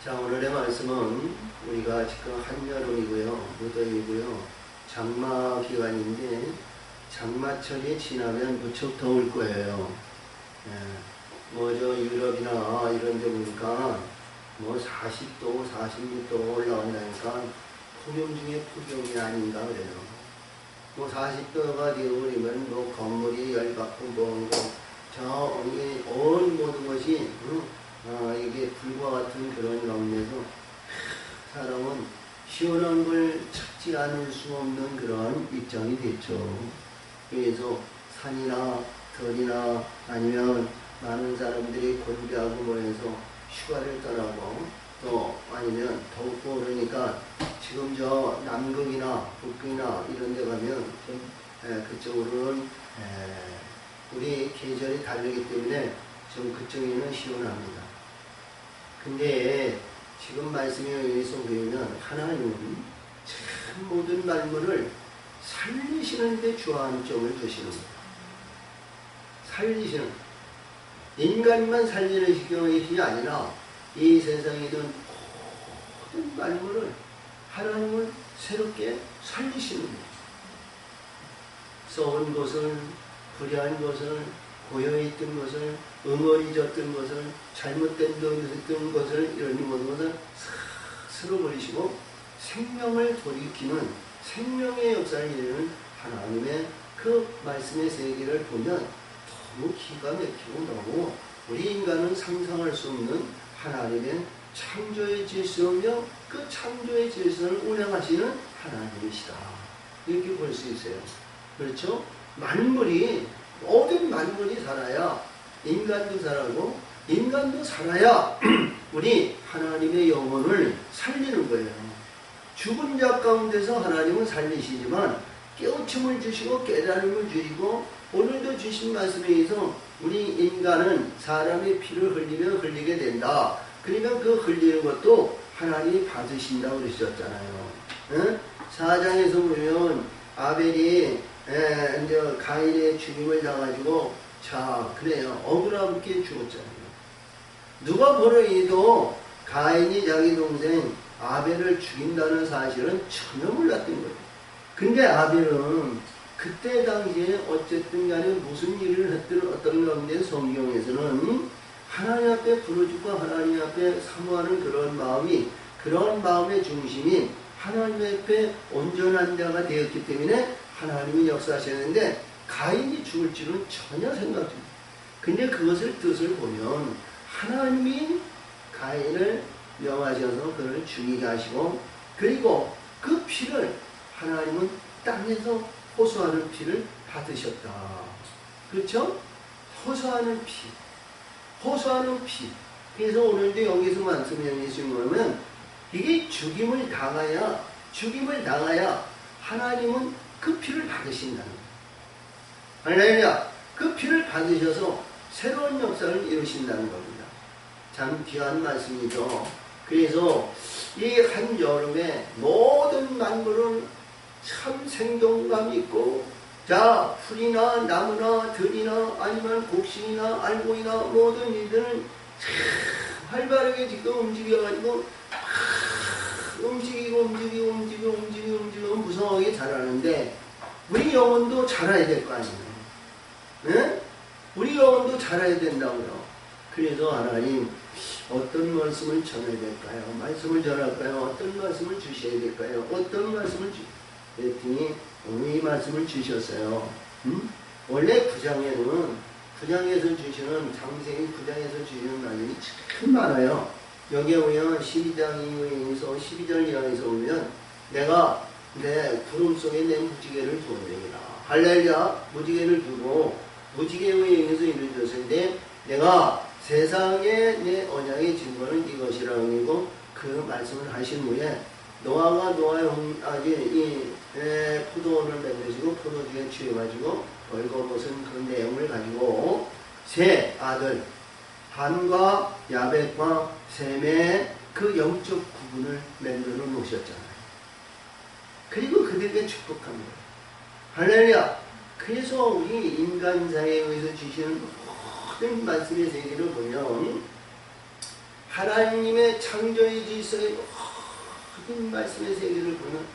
자, 오늘의 말씀은 우리가 지금 한여름이고요, 무더위고요, 장마 기간인데 장마철이 지나면 무척 더울 거예요. 저 유럽이나 이런 데 보니까 40도, 46도 올라온다니까 폭염 중에 폭염이 아닌가 그래요. 40도가 되어버리면 건물이 열받고 온 모든 것이 이게 불과 같은 그런 가운데서 사람은 시원한 걸 찾지 않을 수 없는 그런 입장이 됐죠. 그래서 산이나 들이나 아니면 많은 사람들이 곤비하고 해서 휴가를 떠나고 또 아니면 덥고 그러니까 지금 저 남극이나 북극이나 이런 데 가면 좀 그쪽으로는 우리 계절이 다르기 때문에 좀 그쪽에는 시원합니다. 근데 지금 말씀에 의해서 보면 하나님은 참 모든 만물을 살리시는데 주안점을 두시는 거예요. 살리시는, 인간만 살리는 것이 아니라 이 세상에 있는 모든 만물을 하나님은 새롭게 살리시는 거예요. 썩은 것을, 불의한 것을, 고여있던 것을, 응어리졌던 것을, 잘못된 것을, 이런 모든 것을 쓸어버리시고 생명을 돌이키는 생명의 역사를 이루는 하나님의 그 말씀의 세계를 보면 너무 기가 막히고 너무 우리 인간은 상상할 수 없는 하나님의 창조의 질서며 그 창조의 질서를 운행하시는 하나님이시다. 이렇게 볼 수 있어요. 그렇죠? 모든 만물이 살아야 인간도 살아고 인간도 살아야 우리 하나님의 영혼을 살리는 거예요. 죽은 자 가운데서 하나님은 살리시지만 깨우침을 주시고 깨달음을 주시고 오늘도 주신 말씀에 의해서 우리 인간은 사람의 피를 흘리면 흘리게 된다. 그러면 그 흘리는 것도 하나님이 받으신다고 그러셨잖아요. 응? 4장에서 보면 아벨이 이제 가인의 죽임을 당가지고 자 그래요. 억울하게 죽었잖아요. 누가 보러이도 가인이 자기 동생 아벨을 죽인다는 사실은 전혀 몰랐던 거예요. 근데 아벨은 그때 당시에 어쨌든 간에 무슨 일을 했든 어떤 가운데 성경에서는 하나님 앞에 부르짖고 하나님 앞에 사모하는 그런 마음의 중심이 하나님 앞에 온전한 자가 되었기 때문에 하나님이 역사하셨는데 가인이 죽을 줄은 전혀 생각합니다. 근데 그것을 뜻을 보면 하나님이 가인을 명하셔서 그를 죽이게 하시고 그리고 그 피를 하나님은 땅에서 호소하는 피를 받으셨다. 그렇죠? 호소하는 피. 그래서 오늘도 여기서 말씀해 주신 거면 이게 죽임을 당하야 하나님은 그 피를 받으신다는 거예요. 할렐루야. 그 피를 받으셔서 새로운 역사를 이루신다는 겁니다. 참 귀한 말씀이죠. 그래서 이 한여름에 모든 만물은 참 생동감 있고 자 풀이나 나무나 들이나 아니면 곡식이나 알곡이나 모든 일들은 활발하게 지금 움직여가지고 움직이고 무성하게 자라는데 우리 영혼도 자라야 될 거 아니에요. 네? 우리 영혼도 자라야 된다고요. 그래서 하나님 어떤 말씀을 전해야 될까요? 말씀을 전할까요? 어떤 말씀을 주셔야 될까요? 어떤 말씀을 그랬더니 오늘 이 말씀을 주셨어요. 원래 9장에서 주시는 장세기 9장에서 주시는 말씀이 참 많아요. 여기에 보면 12장 이후에서 12절 이하에서 보면 내가 내 구름 속에 내 무지개를 두었느니라. 할렐루야. 무지개를 두고 무지개에 의해서 이루어졌는데 내가 세상에 내 언약의 증거는 이것이라 하고 그 말씀을 하신 후에 노아가 노아의 포도원을 만드시고 포도주에 취해가지고 벌거벗은 그 내용을 가지고 세 아들 함과 야벳과 셈의 그 영적 구분을 만들어 놓으셨잖아요. 그리고 그들에게 축복합니다. 할렐루야. 그래서 우리 인간사에 의해서 주시는 모든 말씀의 세계를 보면 하나님의 창조의 질서의 모든 말씀의 세계를 보는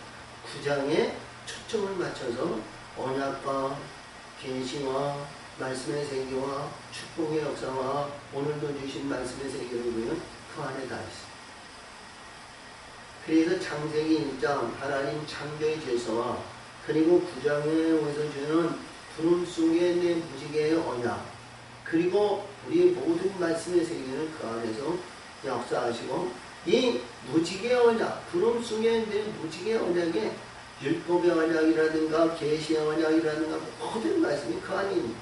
9장에 초점을 맞춰서 언약과 계시와 말씀의 세계와 축복의 역사와 오늘도 주신 말씀의 세계를 보면 그 안에 다 있습니다. 그래서 창세기 1장 하나님 창조의 질서와 그리고 9장에 오서 주는 구름 속에 내 무지개의 언약 그리고 우리 모든 말씀의 세계는 그 안에서 역사하시고 이 무지개 언약 구름 속에 내 무지개 언약에 율법의 언약이라든가 계시의 언약이라든가 모든 말씀이 그 안에 있는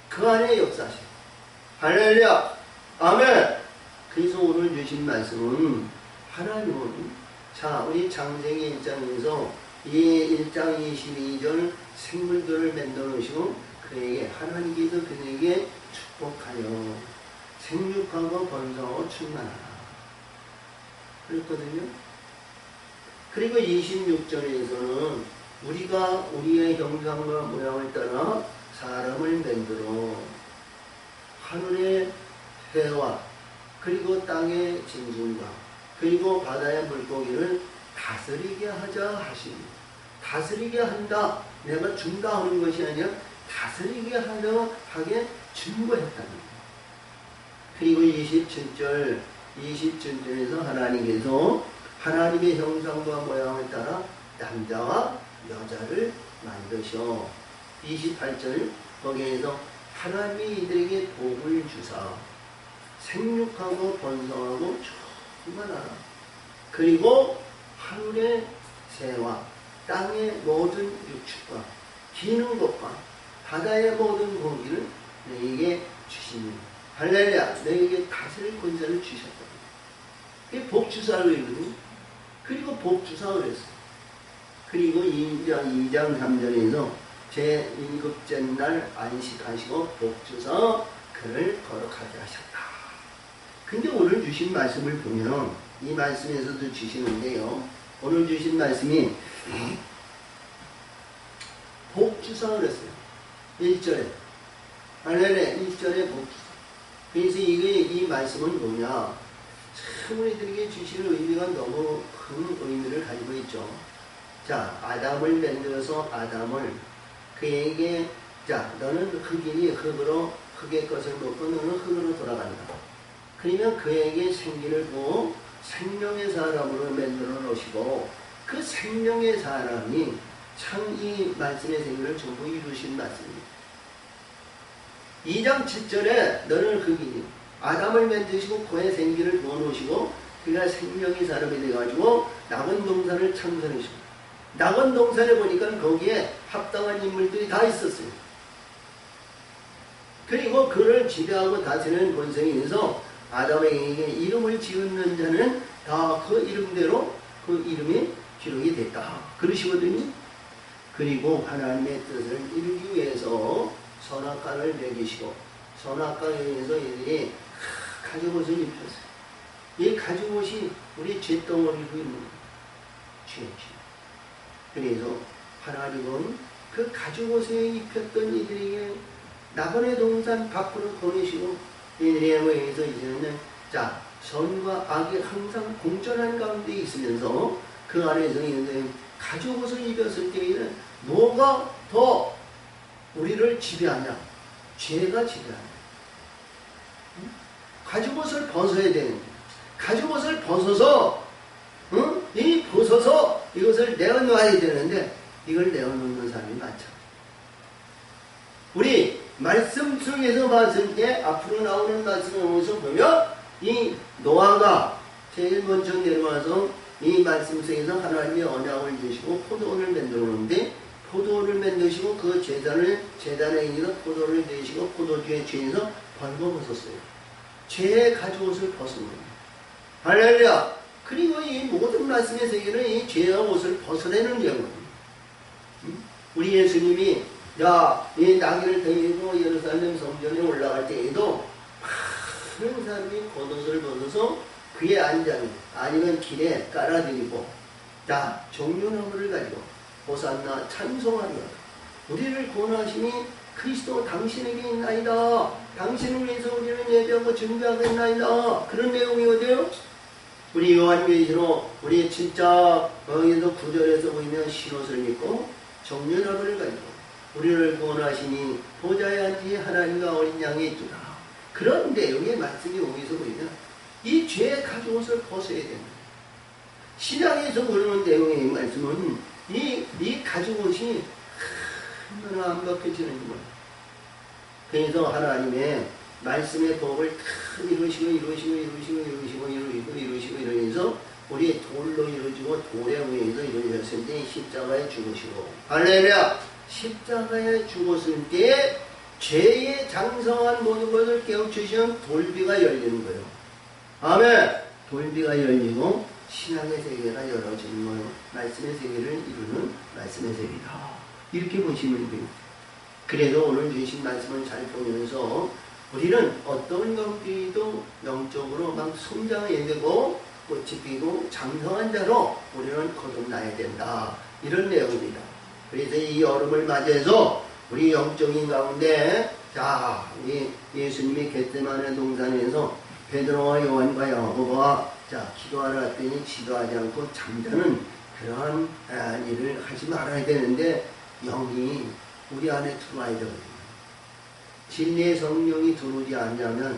그 안에 역사하시고 할렐루야 아멘. 그래서 오늘 주신 말씀은 하나님은 자 우리 창세기 1장에서 이 1장 22절 생물들을 만들어 놓으시고 그에게 하나님께서 그에게 축복하여 생육하고 번성하고 충만하라 그랬거든요. 그리고 26절에서는 우리가 우리의 형상과 모양을 따라 사람을 만들어 하늘의 새와 그리고 땅의 짐승과 그리고 바다의 물고기를 다스리게 하자 하시니 다스리게 한다 내가 준다 하는 것이 아니라 다스리게 하게 준거했다는 거예요. 그리고 27절에서 하나님께서 하나님의 형상과 모양을 따라 남자와 여자를 만드셔 28절 거기에서 하나님이 이들에게 복을 주사 생육하고 번성하고 충만하라 그리고 하늘의 새와 땅의 모든 육축과 기는 것과 바다의 모든 고기를 너에게 주시니 할렐루야 너에게 다스릴 권세를 주셨다. 그게 복주사로 이거든요. 그리고 복주사로 했어요. 그리고 2장 3절에서 제1급째 날 안식하시고 복주사 그를 거룩하게 하셨다. 근데 오늘 주신 말씀을 보면 이 말씀에서도 주시는데요. 오늘 주신 말씀이 복주사 그랬어요. 1절에 할렐루야 1절에 복주사. 그래서 이 말씀은 뭐냐 참 우리들에게 주시는 의미가 너무 큰 의미를 가지고 있죠. 자 아담을 만들어서 아담을 그에게 자 너는 흙이니 흙으로 흙의 것을 먹고 너는 흙으로 돌아간다. 그러면 그에게 생기를 부어 생명의 사람으로 만들어 놓으시고 그 생명의 사람이 참 이 말씀의 생기를 전부 이루신 말씀입니다. 2장 7절에 너는 흙이니 아담을 만드시고 그의 생기를 부어 놓으시고 그가 생명의 사람이 돼가지고 낙원 동산을 창설하시고 낙원 동산에 보니까 거기에 합당한 인물들이 다 있었어요. 그리고 그를 지배하고 다스리는 권세에 있어서 아담에게 이름을 지은 자는 다 그 이름대로 그 이름이 기록이 됐다. 그러시거든요. 그리고 하나님의 뜻을 이루기 위해서 선악과를 먹이시고 선악과에 의해서 이들이 가죽옷을 입혔어요. 이 가죽옷이 우리 죗덩어리로 있는 죄지. 그래서 하나님은 그 가죽옷에 입혔던 이들에게 낙원의 동산 밖으로 보내시고 이들에 의해서 이제는 자 선과 악이 항상 공존한 가운데 있으면서 그 안에서 이제는 가죽옷을 입었을 때에는 뭐가 더 우리를 지배하냐? 죄가 지배하냐? 가죽옷을 벗어야 되는데 가죽옷을 벗어서 이 벗어서 이것을 내어놓아야 되는데 이걸 내어놓는 사람이 많죠. 우리 말씀 속에서 봤을 때 앞으로 나오는 말씀을 보면 이 노아가 제일 먼저 내려와서 이 말씀 속에서 하나님의 언약을 주시고 포도원을 만들어 놓는데 포도원을 만드시고 그 제단에 있는 포도를 내시고 포도주의 죄에서 벌거벗었어요. 죄의 가죽옷을 벗은 거예요. 할렐루야. 그리고 이 모든 말씀의 세계는 이 죄의 옷을 벗어내는 거거든요. 우리 예수님이 이 나귀를 데리고 예루살렘 성전에 올라갈 때에도 많은 사람이 겉옷을 벗어서 그에 앉아요. 아니면 길에 깔아드리고 종려나무를 가지고 호산나 찬송하리라. 우리를 구원하심이 그리스도 당신에게 있나이다. 당신을 위해서 우리는 예배하고 준비하고 있나이다. 그런 내용이 어디요? 우리 요한계시록 우리 진짜 여기서 9절에서 보이면 신옷을 입고 정렬함을 가지고 우리를 구원하시니 보좌에 앉으신 하나님과 어린 양이 있구나. 그런 내용의 말씀이 여기서 보이면 이 죄의 가죽옷을 벗어야 됩니다. 신약에서 보는 내용의 말씀은 이 가죽옷이 얼마나 완벽해지는지 몰라요. 그래서 하나님의 말씀의 법을 다 이루시고 이루면서 우리 돌로 이루어지고 돌에 의해서 이루어졌을 때 십자가에 죽으시고 할렐루야! 십자가에 죽었을 때 죄의 장성한 모든 것을 깨우치시는 돌비가 열리는 거예요. 아멘! 돌비가 열리고 신앙의 세계가 열어지는 거예요. 말씀의 세계를 이루는 말씀의 세계다. 이렇게 보시면 돼요. 그래서 오늘 주신 말씀을 잘 보면서 우리는 어떤 것들도 영적으로 막 성장해야 되고 꽃이 피고 장성한 자로 우리는 거듭나야 된다. 이런 내용입니다. 그래서 이 여름을 맞이해서 우리 영적인 가운데 자, 우리 예수님이 겟세마네 동산에서 베드로와 요한과 야고보가 자, 기도하러 왔더니 기도하지 않고 잠자는 그러한 일을 하지 말아야 되는데 영이 우리 안에 들어와야 되거든요. 진리의 성령이 들어오지 않냐면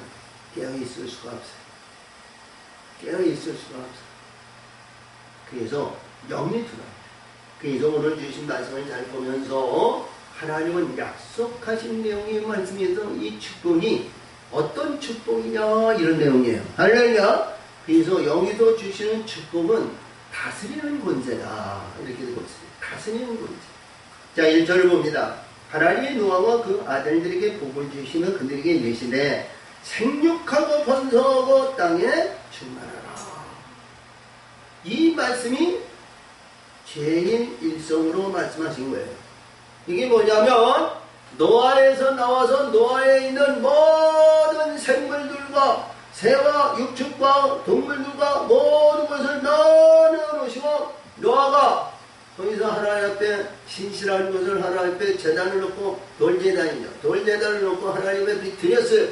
깨어있을 수가 없어요. 깨어있을 수가 없어요. 그래서 영이 들어와요. 그래서 오늘 주신 말씀을 잘 보면서 하나님은 약속하신 내용의 말씀에서 이 축복이 어떤 축복이냐 이런 내용이에요. 할렐루야. 그래서 여기서 주시는 축복은 다스리는 권세다. 이렇게 되고 있습니다. 다스리는 권세. 자, 1절을 봅니다. 하나님의 노아와 그 아들들에게 복을 주시며 그들에게 이르시되 생육하고 번성하고 땅에 충만하라. 이 말씀이 제일 일성으로 말씀하신 거예요. 이게 뭐냐면 노아에서 나와서 노아에 있는 모든 생물들과 새와 육축과 동물들과 모든 것을 나눠놓으시고 노아가 거기서 하나님 앞에 신실한 것을 하나님 앞에 제단을 놓고 돌제단이죠. 돌제단을 놓고 하나님 앞에 드렸어요.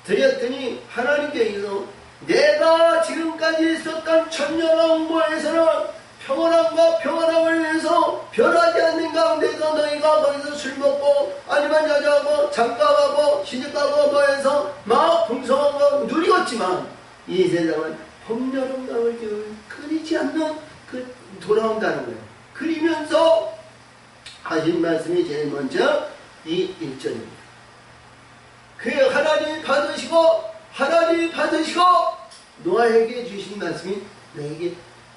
드렸더니 하나님께서 내가 지금까지 있었던 천년왕국에서는 평안함과 평안함을 위해서 변하지 않는 가운데서 너희가 거기서 술 먹고 아니면 여자하고 장가가고 시집가고 뭐해서 막 풍성한 거 누리겠지만 이 세상은 봄, 여름, 가을, 겨울 끊이지 않는 그 돌아온다는 거예요. 그리면서 하신 말씀이 제일 먼저 이 1절입니다. 그 하나님이 받으시고 노아에게 주신 말씀이 너에게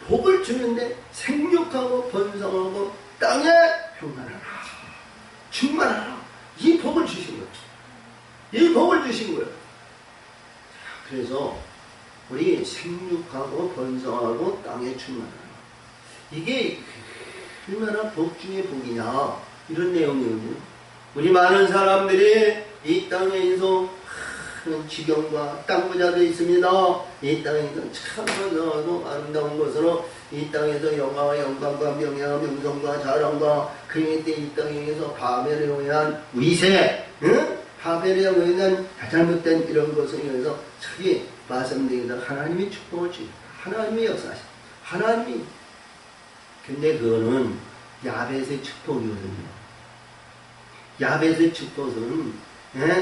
복을 주는데 생육하고 번성하고 땅에 평안하라. 충만하라. 이 복을 주신 거예요. 이 복을 주신 거예요. 그래서 우리 생육하고 번성하고 땅에 충만하라. 이게 얼마나 복 중의 복이냐 이런 내용이거든요. 우리 많은 사람들이 이 땅에서 지경과 땅 부자도 있습니다. 이 땅에서 참 아름다운 것으로 이 땅에서 영화와 영광과 명예와 명성과 자랑과 그의 때 이 땅에서 바벨에 의한 위세, 바벨에 의한 잘못된 이런 것을 위해서 저기 말씀드리다 하나님이 축복을 주십니다. 하나님이 역사하십니다. 하나님이 근데 그거는 야벳의 축복이거든요. 야벳의 축복은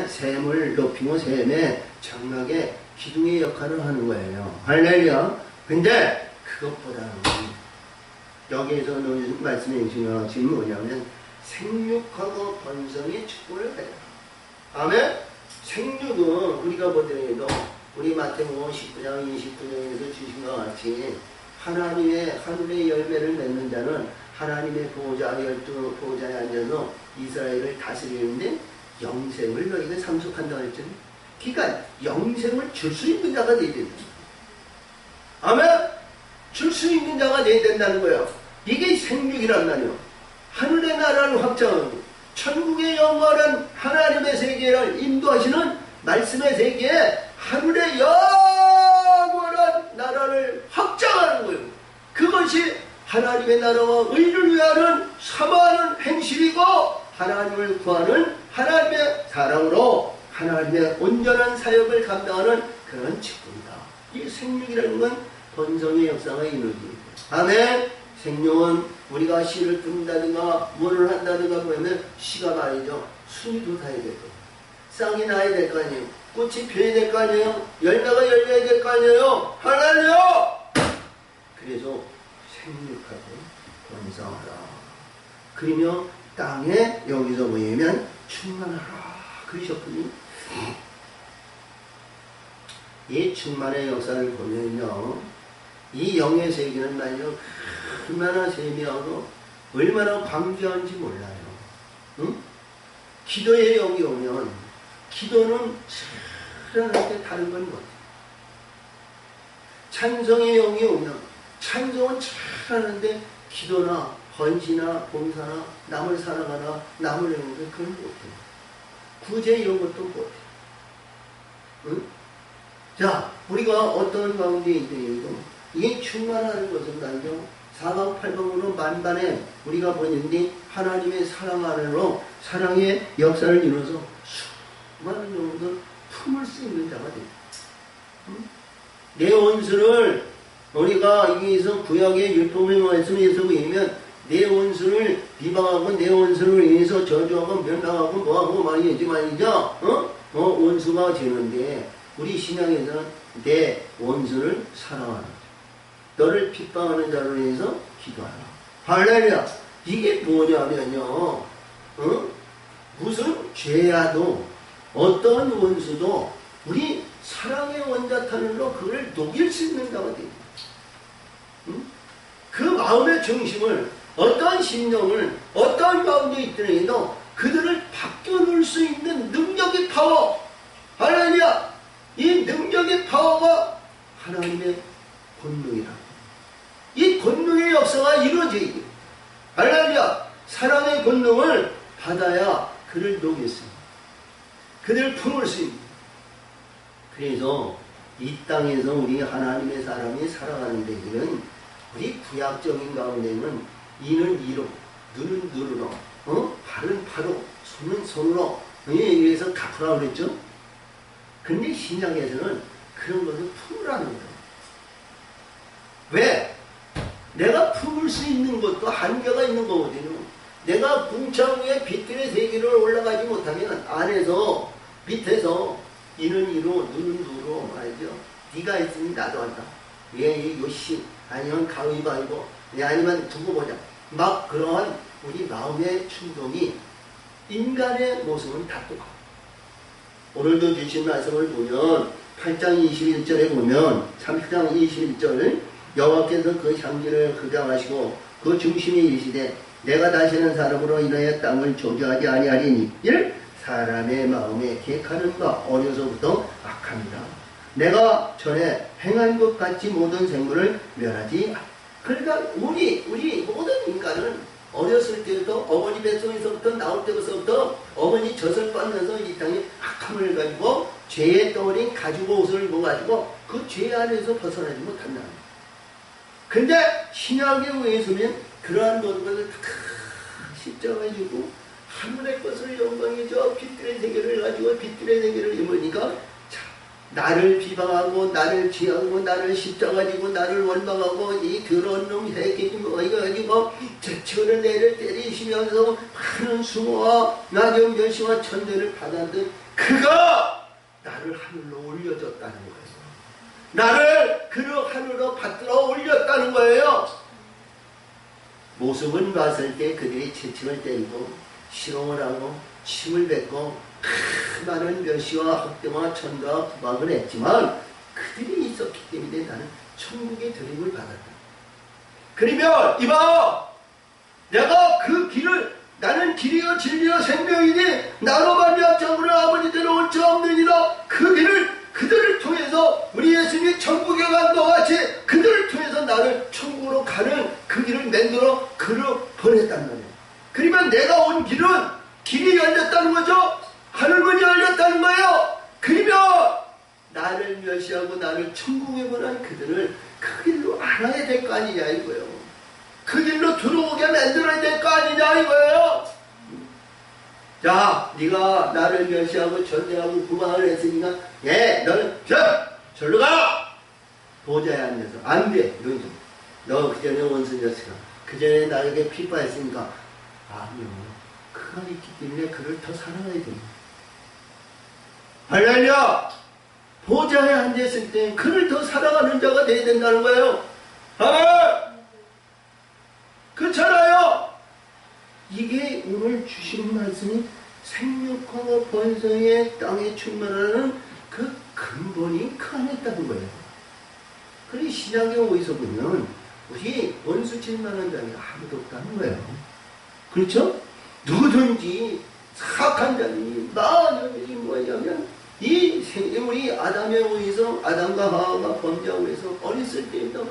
샘을 높이고 샘의 장막에 기둥의 역할을 하는 거예요. 할렐루야. 근데 그것보다는 여기에서 말씀해 주신 것이 뭐냐면 생육하고 번성의 축복을 해요. 아멘? 생육은 우리가 보더라도 우리 마태복음 19장 29장에서 주신 것 같이 하나님의 하늘의 열매를 맺는 자는 하나님의 열두 보좌에 앉아서 이스라엘을 다스리는데 영생을 너희가 상속한다고 했잖아요. 그러니까 영생을 줄 수 있는 자가 되어야 된다. 아멘? 줄 수 있는 자가 되어야 된다는 거예요. 이게 생육이란 말이에요. 하늘의 나라를 확장하고 천국의 영원한 하나님의 세계를 인도하시는 말씀의 세계에 하늘의 영원한 나라를 확장하는 거예요. 그것이 하나님의 나라와 의를 위하는 사모하는 행실이고 하나님을 구하는 하나님의 사랑으로 하나님의 온전한 사역을 감당하는 그런 직분이다. 이 생육이라는 건 번성의 역사가 이루어집니다. 아멘. 생육은 우리가 씨를 뜯는다든가 뭐를 한다든가 그러면 씨가 말이죠. 순이 돋아야 될 거예요. 쌍이 나야 될 거 아니에요. 꽃이 피어야 될 거 아니에요. 열매가 열려야 될 거 아니에요. 할렐루야! 그래서 생육하고 번성하라. 그러며 땅에 여기서 뭐냐면 충만하라 그러셨군요. 이 충만의 역사를 보면요, 이 영의 세계는 말이죠, 얼마나 세미하고 얼마나 광귀한지 몰라요. 응? 기도에 여기 오면 기도는 찬란하게 다른 건 못해요. 찬성의 영이 오면 찬송은 찬란한데 기도나 헌신이나 봉사나 남을 사랑하나 남을 행하는 그건 못해요. 구제 이런 것도 못해요. 응? 자, 우리가 어떤 가운데 있더라도 이게 충만하는 것은 말이죠. 사방팔방으로 만반에 우리가 보는데 하나님의 사랑 안으로 사랑의 역사를 이루어서 수많은 영혼들 품을 수 있는 자가 됩니다. 응? 내 원수를 우리가 여기서 구약의 율법의 말씀에서 보면 내 원수를 비방하고 내 원수를 인해서 저주하고 멸망하고 뭐하고 말이죠. 원수가 되는데 우리 신앙에서는 내 원수를 사랑하라. 너를 핍박하는 자를 위해서 기도하라. 할렐루야. 이게 뭐냐면요, 무슨 죄야도 어떤 원수도 우리 사랑의 원자탄으로 그걸 녹일 수 있는 자가 됩니다. 그 마음의 중심을 어떤 심령을 어떤 가운데 있더라도 그들을 바꿔놓을 수 있는 능력의 파워, 할렐루야. 이 능력의 파워가 하나님의 권능이라. 이 권능의 역사가 이루어져야 돼요. 할렐루야. 사랑의 권능을 받아야 그를 녹였습니다. 그들을 품을 수 있습니다. 그래서 이 땅에서 우리 하나님의 사람이 살아가는 데는 우리 구약적인 가운데는 이는 이로, 눈은 눈으로, 발은 발로, 손은 손으로, 여기에서 갚으라고 그랬죠? 근데 신약에서는 그런 것을 품으라는 거예요. 왜? 내가 품을 수 있는 것도 한계가 있는 거거든요. 내가 궁창 위에 빛들의 세계를 올라가지 못하면 안에서 밑에서 이는 이로 눈은 눈으로 말이죠. 네가 있으니 나도 한다. 예, 요시 아니면 가위바위보 아니면 두고 보자. 막 그러한 우리 마음의 충동이 인간의 모습은 다 똑같아. 오늘도 주신 말씀을 보면 8장 21절에 보면 3장 21절 여호와께서 그 향기를 흑양하시고 그 중심에 이르시되 내가 다시는 사람으로 인하여 땅을 저주하지 아니하리니 이를 사람의 마음에 계획하는 바 어려서부터 악합니다. 내가 전에 행한 것 같이 모든 생물을 멸하지. 그러니까 우리 모든 인간은 어렸을 때부터 어머니 뱃속에서부터 나올 때부터 어머니 젖을 빨면서 이 땅에 악함을 가지고 죄의 덩어리 가지고 옷을 입어가지고 그 죄 안에서 벗어나지 못한다. 근데 신약에 의해서는 그러한 모든 것을 다 십자가에 주고 하늘의 것을 영광이죠. 빛들의 세계를 가지고 빛들의 세계를 입으니까 나를 비방하고 나를 지하고 나를 십자가 지고 나를 원망하고 이 더러운 놈 새끼 뭐 이거 가지고 제쳐는 내를 때리시면서 많은 수모와 낙엽 멸시와 천대를 받았던 그가 나를 하늘로 올려줬다는 거예요. 나를 그 하늘로 받들어 올렸다는 거예요. 모습은 봤을 때 그들이 채찍을 때리고 실험을 하고 침을 뱉고 많은 멸시와 학대와 천대와 구박을 했지만 그들이 있었기 때문에 나는 천국의 드림을 받았다. 그러면 이봐, 내가 그 길을 나는 길이요 진리요 생명이니 나로 말미암아 천국을 아버지께로 올 수 없느니라. 그 길을 그들을 통해서 우리 예수님이 천국에 간 것 같이 그들을 통해서 나를 천국으로 가는 그 길을 만들어 그로 보냈단 말이에요. 그러면 내가 온 길이 열렸다는 거죠. 하늘문이 열렸다는 거예요. 그러면 나를 멸시하고 나를 천국에 보낸 그들을 그 길로 알아야 될 거 아니냐 이거예요. 그 길로 들어오게 만들어야 될 거 아니냐 이거예요. 자, 네가 나를 멸시하고 전쟁하고 구망을 했으니까 너는 절로 가! 보좌에 앉아서 안 돼. 너 그전에 원수였으니까 그전에 나에게 핍박했으니까 아니요. 그가 있기 때문에 그를 더 사랑해야 됩니다. 할렐루야! 보좌에 앉았을 때 그를 더 사랑하는 자가 되어야 된다는 거예요. 아멘! 그렇잖아요. 이게 오늘 주신 말씀이 생육하고 번성의 땅에 충만하는 그 근본이 그 안에 있다는 거예요. 그리고 신약에 어디서 보면 우리 원수 질만한 자가 아무도 없다는 거예요. 그렇죠? 누구든지 사악한 자니 만약에 뭐냐면 우리 아담에 의해서 아담과 하와가 범죄하고 해서 어렸을 때부터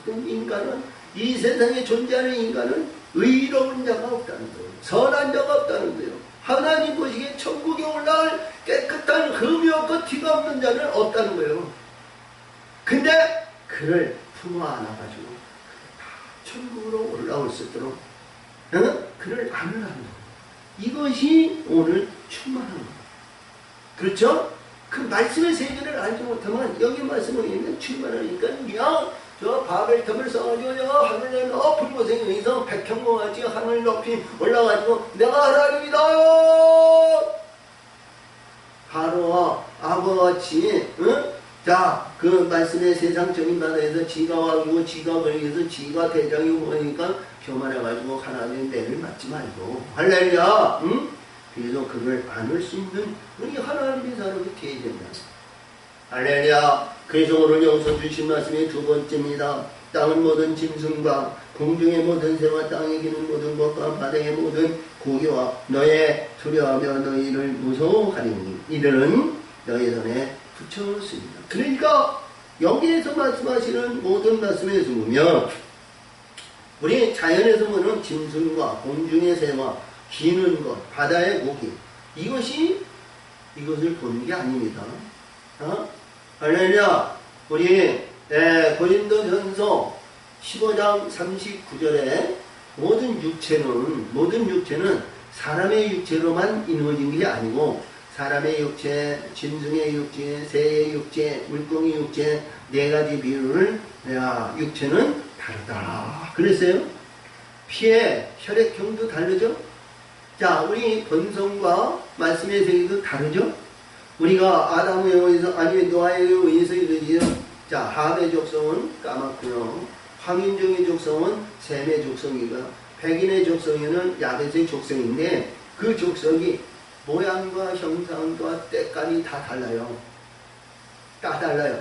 모든 인간은 이 세상에 존재하는 인간은 의로운 자가 없다는 거예요. 선한 자가 없다는 거예요. 하나님 보시기에 천국에 올라갈 깨끗한 흠이 없고 티가 없는 자는 없다는 거예요. 근데 그를 품어 안아가지고 다 천국으로 올라올 수 있도록 그를 안으라는 거예요. 이것이 오늘 충만한 거예요. 그렇죠? 그 말씀의 세계를 알지 못하면 여기 말씀을 읽는 충만하니까 그냥 저 바벨탑을 써가지고 저 하늘에 높은 곳에 의해서 백향목같이 하늘 높이 올라가지고 내가 하나님이다 바로와 아버같이 자, 그 말씀의 세상적인 바다에서 지가 와가지고 지가 걸려서 지가 대장이 오니까 교만해가지고 하나님의 매를 맞지 말고 할렐루야. 그래서 그걸 안을 수 있는 우리 하나님의 사람이 되어야 된다. 할렐루야. 그래서 오늘 여기서 주신 말씀이 두 번째입니다. 땅은 모든 짐승과 공중의 모든 새와 땅에 기는 모든 것과 바다의 모든 고기와 너의 두려워하며 너희를 무서워하리니 이들은 너희 손에 붙였습니다. 그러니까 여기에서 말씀하시는 모든 말씀에서 보면 우리 자연에서 보는 짐승과 공중의 새와 기는 것, 바다의 고기 이것을 보는 게 아닙니다. 할렐루야. 우리 고린도전서 15장 39절에 모든 육체는 사람의 육체로만 이루어진 게 아니고 사람의 육체, 짐승의 육체, 새의 육체, 물고기 육체 네 가지 비율을 육체는 다르다. 그랬어요. 피의 혈액형도 다르죠. 자, 우리 본성과 말씀의 세계도 다르죠. 우리가 아담에 의해서 아니면 노아에 의해서 이루어지죠. 자, 함의 족성은 까맣고요. 황인종의 족성은 샘의 족성이고요. 백인의 족성에는 야벳의 족성인데 그 족성이 모양과 형상과 때깔이 다 달라요. 다 달라요.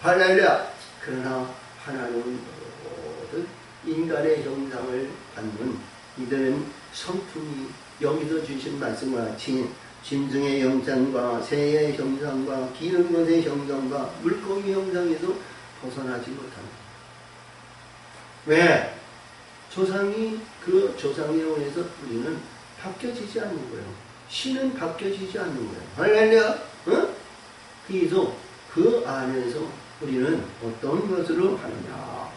할렐루야. 그러나 하나님은 모든 인간의 형상을 갖는 이들은 성품이 여기서 주신 말씀과 같이 짐승의 형상과 새의 형상과 기는 것의 형상과 물고기 형상에서 벗어나지 못합니다. 왜? 그 조상에 의해서 우리는 바뀌어지지 않는 거예요. 신은 바뀌어지지 않는 거예요. 할렐루야. 그래서 그 안에서 우리는 어떤 것으로 하느냐.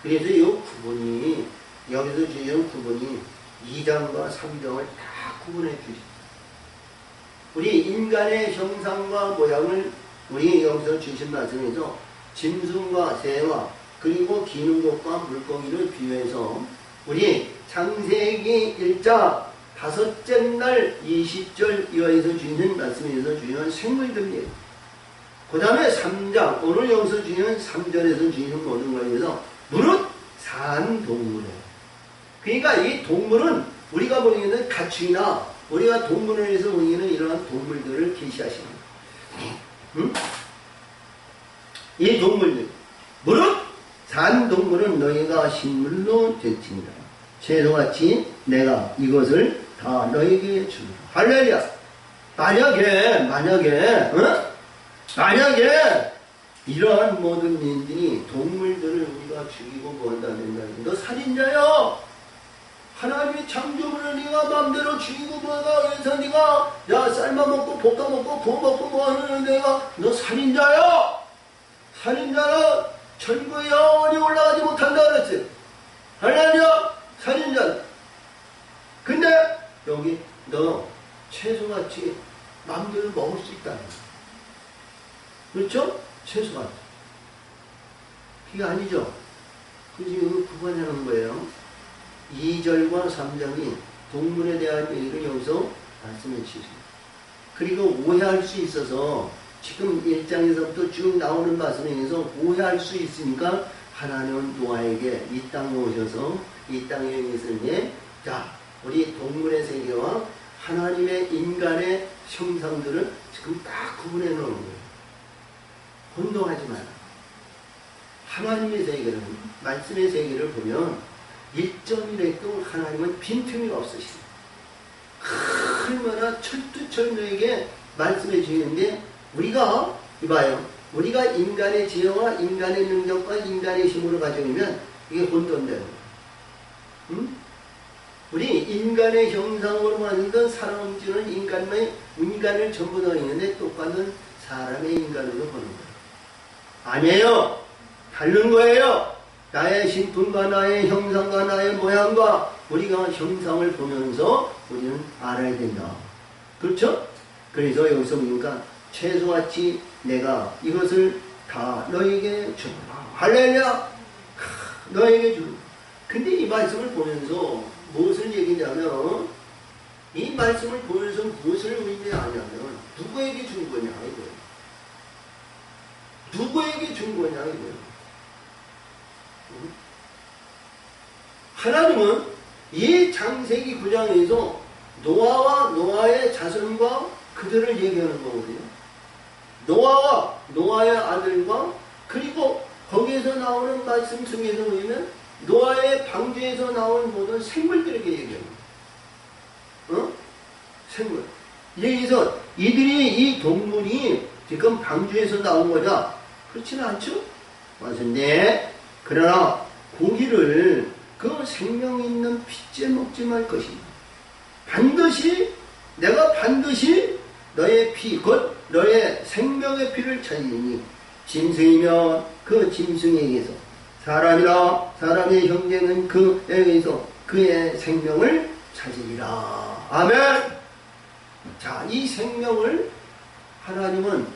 그래서 이 구분이 여기서 주는 구분이 2장과 3장을 다 구분해 주십니다. 우리 인간의 형상과 모양을 우리 여기서 주신 말씀에서 짐승과 새와 그리고 기는 것과 물고기를 비유해서 우리 창세기 1장 5째 날 20절 이하에서 주시는 말씀에서 주시는 생물들이에요. 그 다음에 3장 오늘 여기서 주시는 3절에서 주시는 모든 것에서 무릇 산동물이에요. 그러니까 이 동물은 우리가 보기에는 가축이나 우리가 동물을 해서 보기에는 이러한 동물들을 계시하시는 거예요. 이 동물들 무릇 산동물은 너희가 식물로 될지니라. 채소같이 내가 이것을 다 너희에게 주리라. 할렐루야. 만약에 이러한 모든 인들이 동물들을 우리가 죽이고 뭐한다면 너 살인자야. 하나님이 창조물을 네가 마음대로 죽이고 뭐가 그래서 네가 삶아먹고 볶아먹고 구워먹고 뭐하는 내가 너 살인자야. 살인자는 천국에 영원히 올라가지 못한다 그랬어요. 할렐루야. 살인자 근데 여기 너 채소같이 마음대로 먹을 수 있다는 거야. 그렇죠? 채소같이. 그게 아니죠. 그래서 이거 구분하는 거예요. 2절과 3절이 동물에 대한 얘기를 여기서 말씀해 주십니다. 그리고 오해할 수 있어서 지금 1장에서부터 쭉 나오는 말씀에 의해서 오해할 수 있으니까 하나님은 노아에게 이 땅에 오셔서 이 땅에 있으니 자 우리 동물의 세계와 하나님의 인간의 형상들을 지금 딱 구분해 놓은 거예요. 혼동하지 마라. 하나님의 세계를 말씀의 세계를 보면 1.1획도 하나님은 빈틈이 없으십니다. 얼마나 철두철미하게 말씀해 주시는데 우리가 이봐요. 우리가 인간의 지혜와 인간의 능력과 인간의 힘으로 가져오면 이게 혼돈되는 거예요. 응? 우리 인간의 형상으로 만든 사람지는 인간을 전부 다 있는데 똑같은 사람의 인간으로 보는 거예요. 아니에요. 다른 거예요. 나의 신분과 나의 형상과 나의 모양과 우리가 형상을 보면서 우리는 알아야 된다. 그렇죠? 그래서 여기서 보니까 채소같이 내가 이것을 다 너에게 주노라. 할렐루야! 너에게 주노라. 근데 이 말씀을 보면서 무엇을 얘기냐면 이 말씀을 보면서 무엇을 의미하냐면 누구에게 준 거냐 이거예요. 누구에게 준 거냐 이거예요. 하나님은 이 창세기 9장에서 노아와 노아의 자손과 그들을 얘기하는 거거든요. 노아와 노아의 아들과 그리고 거기에서 나오는 말씀 중에서 보면 노아의 방주에서 나온 모든 생물들에게 얘기합니다. 생물. 여기서 이들이 이 동물이 지금 방주에서 나온 거냐? 그렇지는 않죠? 맞은데 그러나 고기를 그 생명 있는 핏째 먹지 말 것이다. 내가 반드시 너의 피, 곧 너의 생명의 피를 찾으니 짐승이면 그 짐승에게서 사람이라 사람의 형제는 그에게서 그의 생명을 찾으리라. 아멘. 자, 이 생명을 하나님은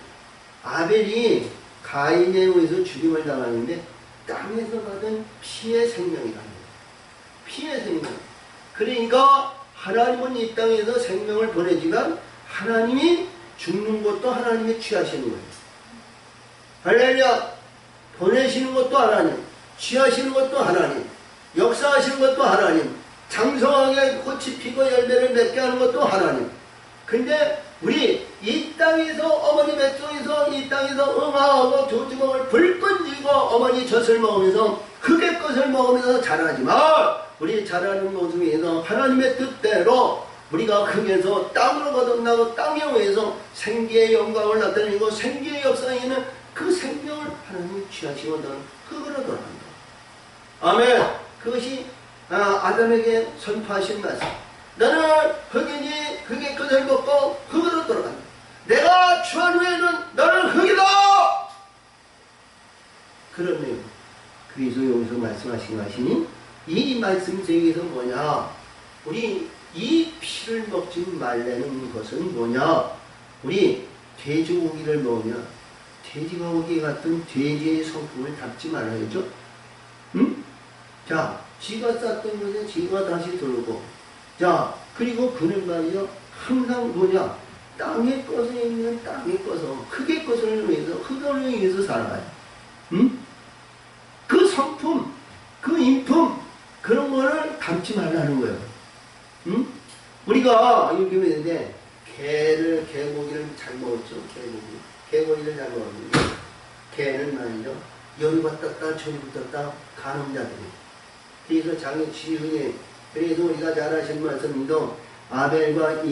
아벨이 가인에 의해서 죽임을 당하는데 땅에서 받은 피의 생명이랍니다. 피의 생명. 그러니까 하나님은 이 땅에서 생명을 보내지만 하나님이 죽는 것도 하나님이 취하시는 거예요. 할렐루야. 보내시는 것도 하나님, 취하시는 것도 하나님, 역사하시는 것도 하나님, 장성하게 꽃이 피고 열매를 맺게 하는 것도 하나님. 근데 우리 이 땅에서 어머니 뱃속에서 이 땅에서 응아하고 조주먹을 불끈 쥐고 어머니 젖을 먹으면서 흙의 것을 먹으면서 자라지만 우리 자라는 모습에서 하나님의 뜻대로 우리가 흙에서 땅으로 거듭나고 땅에 의해서 생기의 영광을 나타내고 생기의 역사에는 그 생명을 하나님이 취하시거든 흙으로 돌아간다. 아멘. 그것이 아담에게 선포하신 말씀. 너는 흙이니 흙의 것을 먹고 흙으로 돌아간다. 내가 취한 후에는 너는 흙이다. 그러네요. 그래서 여기서 말씀하신 것이니 이 말씀 세계에서 뭐냐? 우리 이 피를 먹지 말라는 것은 뭐냐? 우리 돼지고기를 먹으면 돼지고기 같은 돼지의 성품을 담지 말아야죠. 응? 자, 쥐가 쌌던 것에 쥐가 다시 돌고, 자, 그리고 그는 말이죠. 항상 뭐냐? 땅의 것에 있는 땅의 것을, 흙의 것을 위해서, 흙을 위해서 살아가요. 응? 그 성품, 그 인품, 그런 거를 담지 말라는 거예요. 응? 우리가 이렇게 했는데, 개고기를 잘 먹었죠. 개고기를 잘 먹었는데, 개는 말이죠. 여기 왔다 저기 붙었다 간음자들이. 그래서 장의 지훈이, 그래서 우리가 잘 아시는 말씀도 아벨과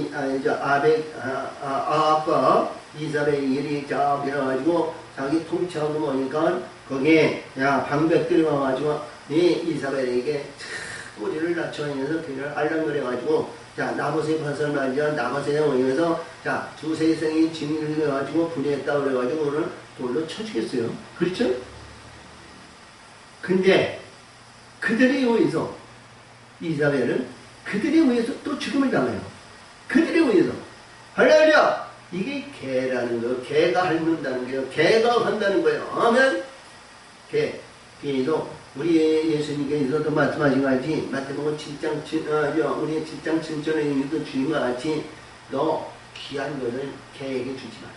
아합과 이사벨이 이리 쫙 일어나가지고 자기 통치하고 보니까 거기에 방백들이 와가지고 이사벨에게 꼬리를 낮춰내면서 그를 알랑거려가지고 자 나봇의 밭을 말이야 나봇에 오면서 자 두세 생이 진리를 해가지고 분해했다 그래가지고 오늘 돌로 쳐주겠어요. 그렇죠? 근데 그들이 여기서 이사벨은 그들에 의해서 또 죽음을 당해요. 그들에 의해서. 할렐루야! 이게 개라는 거, 개가 핥는다는 거예요. 개가 한다는 거예요. 아멘? 개. 그래서 우리 예수님께서도 말씀하신 것 같이 마태복음 7장, 우리 7장 7절에 있는 주인 것 같이 너 귀한 것을 개에게 주지 마라.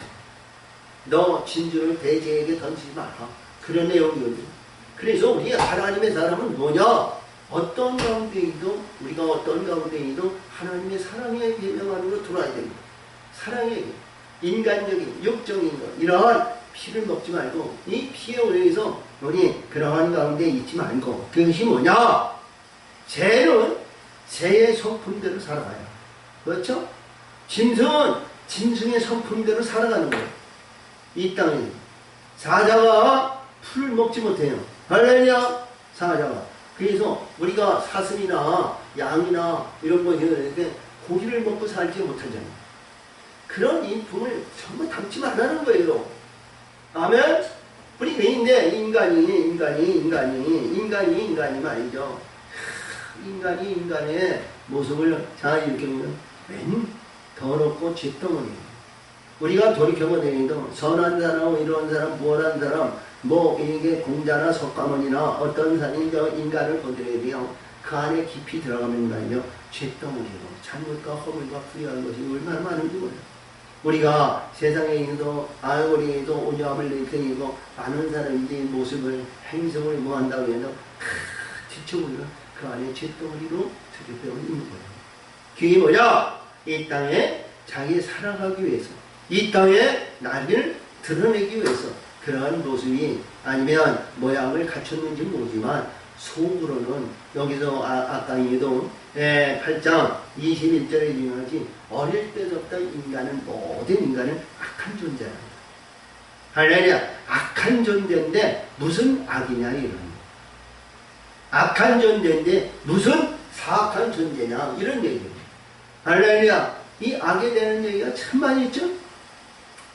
너 진주를 돼지에게 던지지 마라. 그런 내용이거든요. 그래서 우리 하나님의 사람은 뭐냐? 어떤 가운데에도 우리가 어떤 가운데에도 하나님의 사랑의 계명 안으로 들어와야 됩니다. 사랑의 인간적인 육적인 것 이러한 피를 먹지 말고 이 피에 의해서 우리 그러한 가운데 있지 말고 그것이 뭐냐? 죄는 죄의 성품대로 살아가요. 그렇죠? 짐승은 짐승의 성품대로 살아가는 거예요. 이 땅에 사자가 풀을 먹지 못해요. 할렐루야! 사자가. 그래서 우리가 사슴이나 양이나 이런 거 이렇게 고기를 먹고 살지 못하잖아요. 그런 인품을 전부 담지 말라는 거예요. 아멘? 우리 개인데 인간이 말이죠. 인간이 인간의 모습을 잘 이렇게 보면 웬 더럽고 쥐덩어리예요. 우리가 돌이켜보더라도 선한 사람, 이런 사람, 부원한 사람, 뭐 이게 공자나 석가모니나 어떤 인간을 보더라도 돼요. 그 안에 깊이 들어가면 말이죠. 쥐덩어리로 잘못과 허물과 후회한 것이 얼마나 많은지 몰라요. 우리가 세상에 있어도 우리도 오녀함을 내세우고 많은 사람들의 모습을 행성을 뭐한다고 해서 지쳐보면 그 안에 쥐덩어리로 들여되어 있는 거예요. 그게 뭐냐? 이 땅에 자기 살아가기 위해서 이 땅에 나를 드러내기 위해서 그러한 모습이 아니면 모양을 갖췄는지 모르지만 속으로는 여기서 아까 이도 8장 21절에 유명하지 어릴 때부터 인간은 모든 인간은 악한 존재랍니다. 할렐루야! 악한 존재인데 무슨 악이냐 이런 악한 존재인데 무슨 사악한 존재냐 이런 얘기입니다. 할렐루야! 이 악에 대한 얘기가 참 많이 있죠?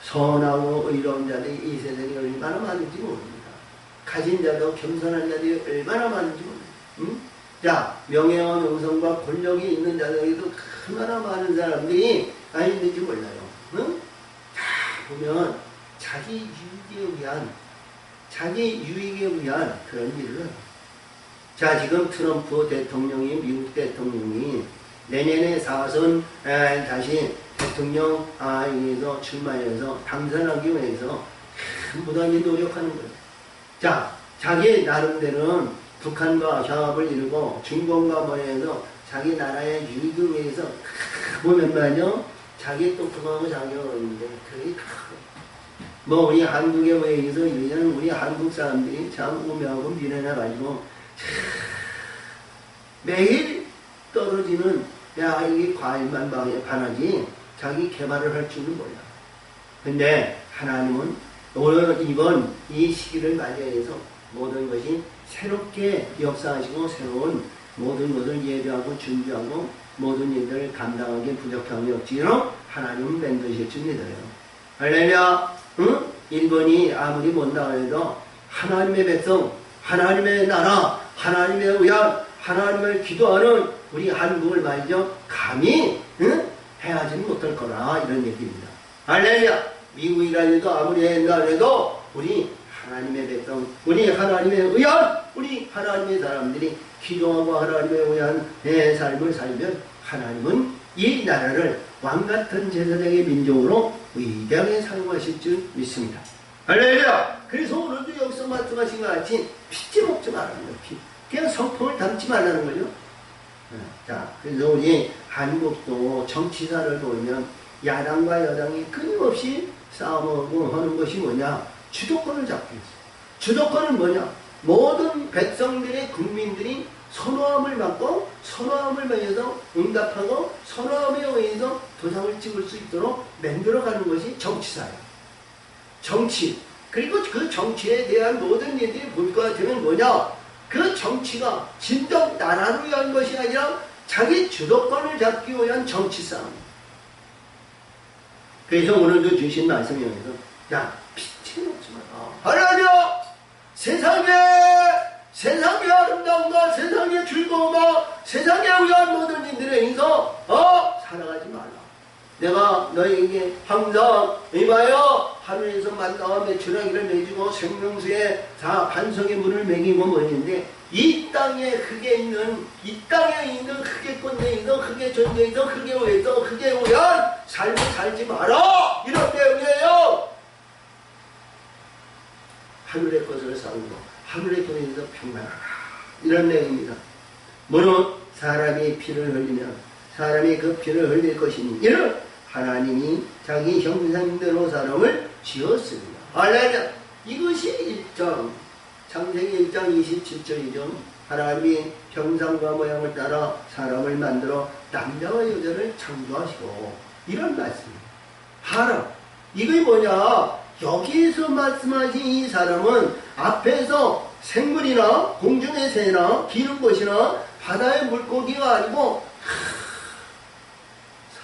선하고 의로운 자들이 이 세상에 얼마나 많은지 모릅니다. 가진 자도 겸손한 자들이 얼마나 많은지 모릅니다. 응? 자, 명예와 명성과 권력이 있는 자들에게도 얼마나 많은 사람들이 있는지 몰라요. 응? 다 보면 자기 유익에 위한 그런 일을 해요. 자, 지금 트럼프 대통령이, 미국 대통령이 내년에 4선 다시 대통령에서 출마해서 당선하기 위해서 무단히 노력하는 거예요. 자, 자기 나름대로는 북한과 협업을 이루고 중공과 뭐해서 자기 나라의 유익을 위해서 보면 말이죠. 자기 똑똑하고 자기가 있는데 그게 뭐 우리 한국에 의해서 우리 한국 사람들이 참 우매하고 미련해가지고 매일 떨어지는 이게 과일만 반하지 자기 개발을 할 줄은 몰라. 근데 하나님은 오늘 이번 이 시기를 맞이해서 모든 것이 새롭게 역사하시고 새로운 모든 것을 예배하고 준비하고 모든 일들을 감당하기 부족함이 없지요. 하나님은 만드실 줄 믿어요. 할렐루야! 응? 일본이 아무리 못나가 해도 하나님의 백성, 하나님의 나라, 하나님의 의한, 하나님을 기도하는 우리 한국을 말이죠. 감히 해하지는 못할 거라 이런 얘기입니다. 할렐루야! 미국이라도 아무리 한다 해도 우리 하나님의 백성, 우리 하나님의 의한, 우리 하나님의 사람들이 기도하고 하나님의 의한 삶을 살면 하나님은 이 나라를 왕같은 제사장의 민족으로 위대하게 사용하실 줄 믿습니다. 할렐루야! 그래서 오늘도 여기서 말씀하신 것 같이 피지 먹지 말라는 거예요. 그냥 성품을 담지 말라는 거죠. 자, 그래서 우리 한국도 정치사를 보면 야당과 여당이 끊임없이 싸움하고 하는 것이 뭐냐? 주도권을 잡기 위해서. 주도권은 뭐냐? 모든 백성들의 국민들이 선호함을 받고 선호함을 위해서 응답하고 선호함에 의해서 도장을 찍을 수 있도록 만들어가는 것이 정치사예요. 정치. 그리고 그 정치에 대한 모든 일들이 볼 것 같으면 뭐냐? 그 정치가 진정 나라를 위한 것이 아니라 자기 주도권을 잡기 위한 정치 싸움. 그래서 오늘도 주신 말씀에 의해서 야, 피치 먹지 마라. 할렐루야! 세상에 아름다움과 세상의 즐거움과 세상에 의한 모든 일들에 있어 살아가지 말라. 내가 너에게 항상 이봐요 하늘에서 만나와 매출하기를 내주고 생명수에 다 반석의 물을 먹이고 뭐였는데 이 땅에 흙에 있는 이 땅에 있는 흙의 꼰대에 있는 흙의 존재에 있는 흙의 오에 있는 흙의 오연 삶을 살지 마라 이런 내용이에요. 하늘의 것을 싸우고 하늘의 것에서 평안하라 이런 내용입니다. 물론 사람이 피를 흘리면 사람이 그 피를 흘릴 것이니 이는 하나님이 자기 형상대로 사람을 지었습니다. 할렐루야. 이것이 1장 창세기 1장 27절이죠. 하나님이 형상과 모양을 따라 사람을 만들어 남자와 여자를 창조하시고 이런 말씀입니다. 하나 이게 뭐냐 여기에서 말씀하신 이 사람은 앞에서 생물이나 공중의 새나 기는 것이나 바다의 물고기가 아니고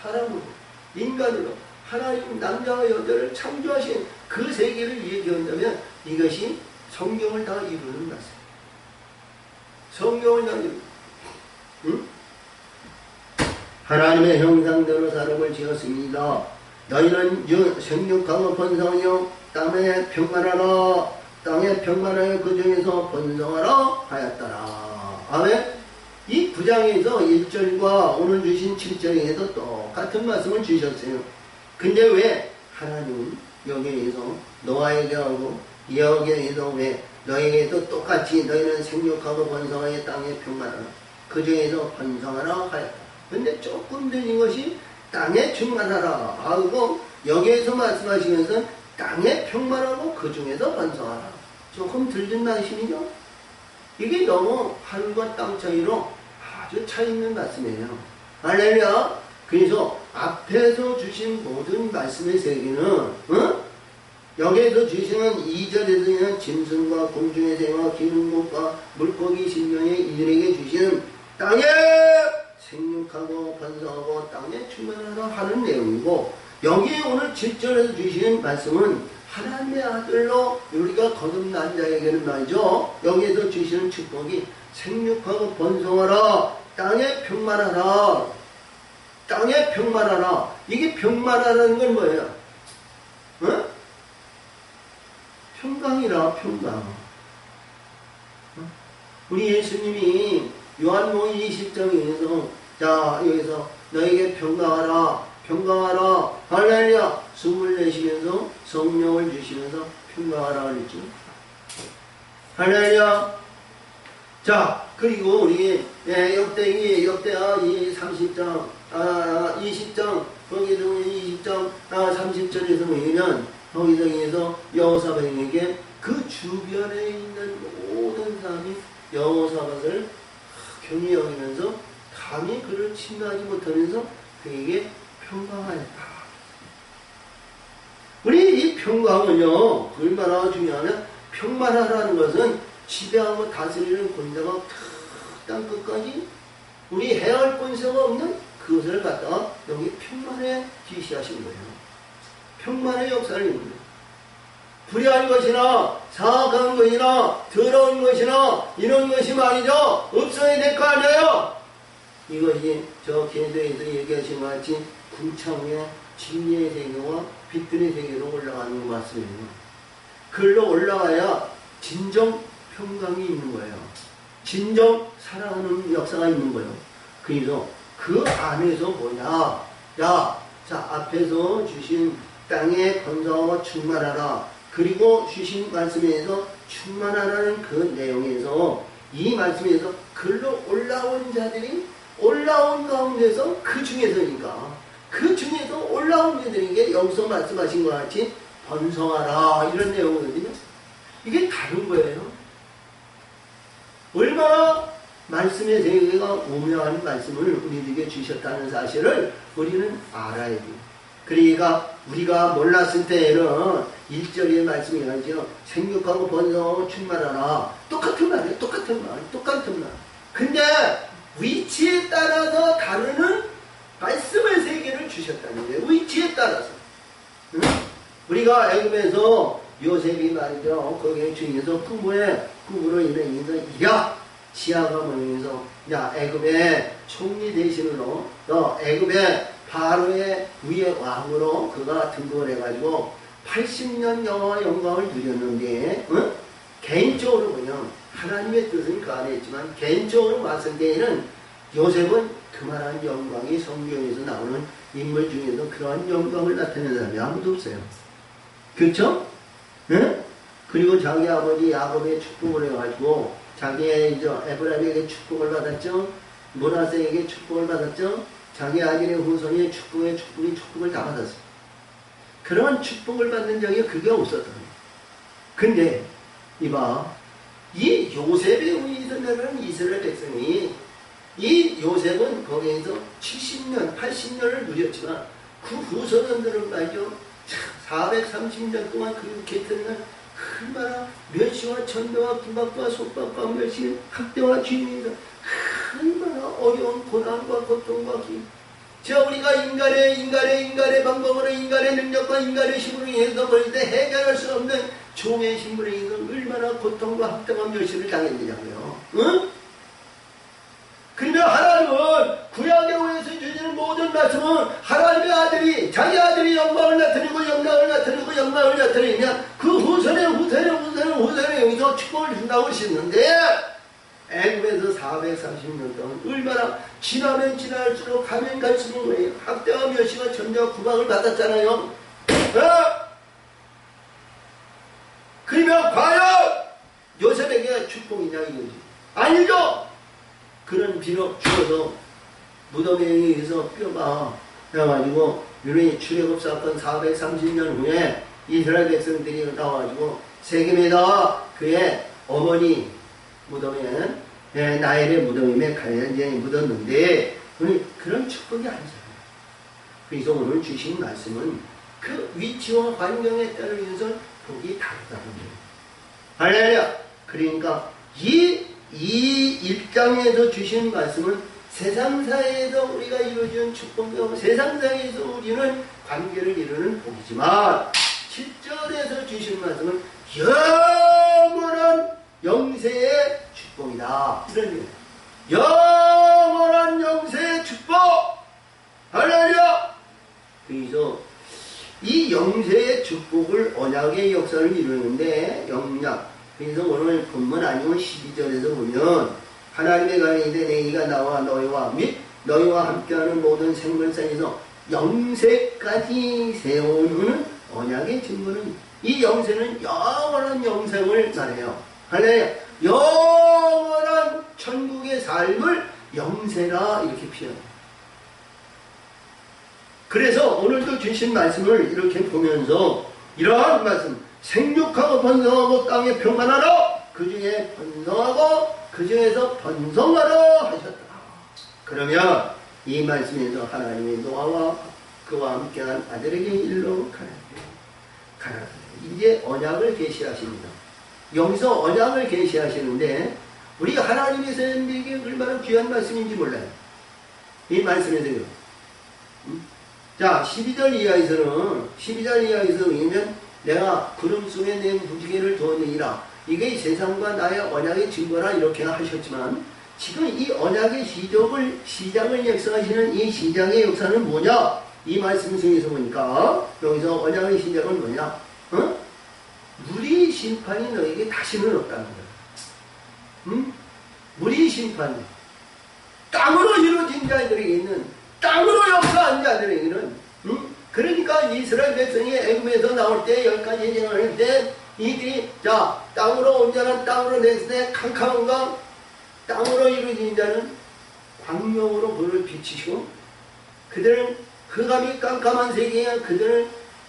사람으로 인간으로 하나님 남자와 여자를 창조하신 그 세계를 얘기한다면 이것이 성경을 다 이루는 말씀. 성경을 다 이루는 응? 하나님의 형상대로 사람을 지었습니다. 너희는 생육하고 번성하여 땅에 평만하라 땅에 평만하여 그 중에서 번성하라 하였더라. 아멘. 이 9장에서 1절과 오늘 주신 7절에서 똑같은 말씀을 주셨어요. 근데 왜 하나님은 여기에서 노아에게 하고 여기에서 왜 너에게도 똑같이 너희는 생육하고 번성하여 땅에 평만하라 그 중에서 번성하라 하였다. 근데 조금 들린 것이 땅에 충만하라 하고 여기에서 말씀하시면서 땅에 평만하고 그 중에서 번성하라. 조금 들린 말씀이죠. 이게 너무 하늘과 땅 차이로 아주 차이있는 말씀이에요. 할렐루야. 그래서 앞에서 주신 모든 말씀의 세계는 여기에서 주시는 2절에서 있는 짐승과 공중의 새와 기는 것과 물고기 신명의 이들에게 주시는 땅에 생육하고 번성하고 땅에 충만하라 하는 내용이고 여기에 오늘 7절에서 주시는 말씀은 하나님의 아들로 우리가 거듭난 자에게는 말이죠. 여기에서 주시는 축복이 생육하고 번성하라 땅에 평만하라 땅에 평만하라. 이게 평만하라는 건 뭐예요? 평강이라 평강. 우리 예수님이 요한복음 20장에서 자 여기서 너에게 평강하라 평강하라 할렐루야 숨을 내쉬면서 성령을 주시면서 평강하라 그랬죠. 할렐루야. 자 그리고 우리 역대하 이 30장 20장 거기서 20장 30절에서 보면 거기서 여호사밧에게 그 주변에 있는 모든 사람이 여호사밧을 경히 여기면서 감히 그를 침노하지 못하면서 그에게 평강하였다. 우리 이 평강은요 얼마나 중요하면 평만하라는 것은 지배하고 다스리는 권세가 땅 끝까지 우리 해할 권세가 없는 그것을 갖다가 여기 평만에 지시하신 거예요. 평만의 역사를 입는 거예요. 불의한 것이나 사악한 것이나 더러운 것이나 이런 것이 말이죠 없어야 될 거 아니에요. 이것이 저 계도에서 얘기하신 것 같이 궁창의 진리의 세계와 빛들의 세계로 올라가는 것 맞습니다. 글로 올라가야 진정 평강이 있는 거예요. 진정 사랑하는 역사가 있는 거예요. 그래서 그 안에서 뭐냐 자 앞에서 주신 땅에 번성하고 충만하라 그리고 주신 말씀에서 충만하라는 그 내용에서 이 말씀에서 글로 올라온 자들이 올라온 가운데서 그 중에서니까 그 중에서 올라온 자들에게 여기서 말씀하신 것 같이 번성하라 이런 내용이거든요. 이게 다른 거예요. 얼마나 말씀의 세계가 오묘한 말씀을 우리에게 주셨다는 사실을 우리는 알아야 돼요. 그러니까 우리가 몰랐을 때에는 1절의 말씀이 하죠. 생육하고 번성하고 충만하라. 똑같은 말이에요. 똑같은 말. 근데 위치에 따라서 다루는 말씀의 세계를 주셨다는 거예요. 위치에 따라서. 응? 우리가 애굽에서 요셉이 말이죠. 거기에 주인에서 부부로 인해서 지하가 모여서 야 애굽의 총리 대신으로 너 애굽의 바로의 위에 왕으로 그가 등극을 해가지고 80년 영광을 누렸는데 개인적으로 보면 하나님의 뜻은 그 안에 있지만 개인적으로 봤을 때에는 요셉은 그만한 영광이 성경에서 나오는 인물 중에서 그러한 영광을 나타내는 사람이 아무도 없어요. 그렇죠? 응? 그리고 자기 아버지 야곱의 축복을 해가지고 자기의 이제 에브라임에게 축복을 받았죠. 므낫세에게 축복을 받았죠. 자기 아들의 후손의 축복을 다 받았어요. 그런 축복을 받는 적이 그게 없었던 거예요. 근데 이봐, 이 요셉에 의해서는 이스라엘 백성이 이 요셉은 거기에서 70년, 80년을 누렸지만 그 후손들은 말이죠. 430년 동안 그렇게 했던 얼마나 멸시와 천대와 구박과 속박과 멸시, 학대와 죄인에서 얼마나 어려운 고난과 고통과 자, 우리가 인간의 방법으로 인간의 능력과 인간의 힘으로 인해서 볼 때 해결할 수 없는 종의 힘으로 인해서 얼마나 고통과 학대와 멸시를 당했느냐고요. 응? 그러면 하나님은 구약에 의해서 주시는 모든 말씀은 하나님의 아들이 자기 아들이 영광을 나타내면 그 후손에 여기서 축복을 준다고 하셨는데 애굽에서 430년 동안 얼마나 지나면 지날수록 가면 갈수록 학대와 멸시와 전쟁과 구박을 받았잖아요. 그러면 과연 요셉에게 축복이냐 이거지. 아니죠. 그는 비록 죽어서 무덤에 의해서 뼈가 나와가지고 유리 출애굽 사건 430년 후에 이스라엘 백성들이 나와가지고 세겜에다가 그의 어머니 무덤에는 나엘의 무덤에 갈량장이 묻었는데 그런 축복이 아니잖아요. 그래서 오늘 주신 말씀은 그 위치와 환경에 따라서 복이 다르다는 거예요. 할렐루야. 그러니까 이 1장에서 주신 말씀은 세상사에서 우리가 이루어진 축복과 세상사에서 우리는 관계를 이루는 복이지만 7절에서 주신 말씀은 영원한 영세의 축복이다. 이런 얘기예요. 영원한 영세의 축복! 할렐루야! 그래서 이 영세의 축복을 언약의 역사를 이루는데 영약. 그래서 오늘 본문 아니면 12절에서 보면 하나님의 가인데 내가 나와 너희와 및 너희와 함께하는 모든 생물상에서 영세까지 세우는 언약의 증거는 이 영세는 영원한 영생을 말해요. 할렐루야. 영원한 천국의 삶을 영세라 이렇게 표현해요. 그래서 오늘도 주신 말씀을 이렇게 보면서 이러한 말씀 생육하고 번성하고 땅에 평안하라 그 중에 번성하고 그 중에서 번성하라 하셨다. 그러면 이 말씀에서 하나님의 노아와 그와 함께한 아들에게 일로 가라. 이제 언약을 계시하십니다. 여기서 언약을 계시하시는데 우리가 하나님의 사람들에게 얼마나 귀한 말씀인지 몰라요. 이 말씀에서요. 자, 12절 이하에서 왜냐면 내가 구름 속에 내 무지개를 두었느니라. 이게 세상과 나의 언약의 증거라 이렇게 하셨지만 지금 이 언약의 시작을 역사하시는 이 시작의 역사는 뭐냐? 이 말씀 중에서 보니까 여기서 언약의 시작은 뭐냐? 무리 심판이 너에게 다시는 없다는 거야. 무리 심판이 땅으로 이루어진 자들에게는 땅으로 역사한 자들에게는 그러니까 이스라엘 백성이 애굽에서 나올 때 10가지 예정을 할 때 이들이 자 땅으로 온전한 땅으로 냈을 때 캄캄한가 땅으로 이루어진 자는 광명으로 불을 비치시고 그들은 흑암이 깜깜한 세계에 그들을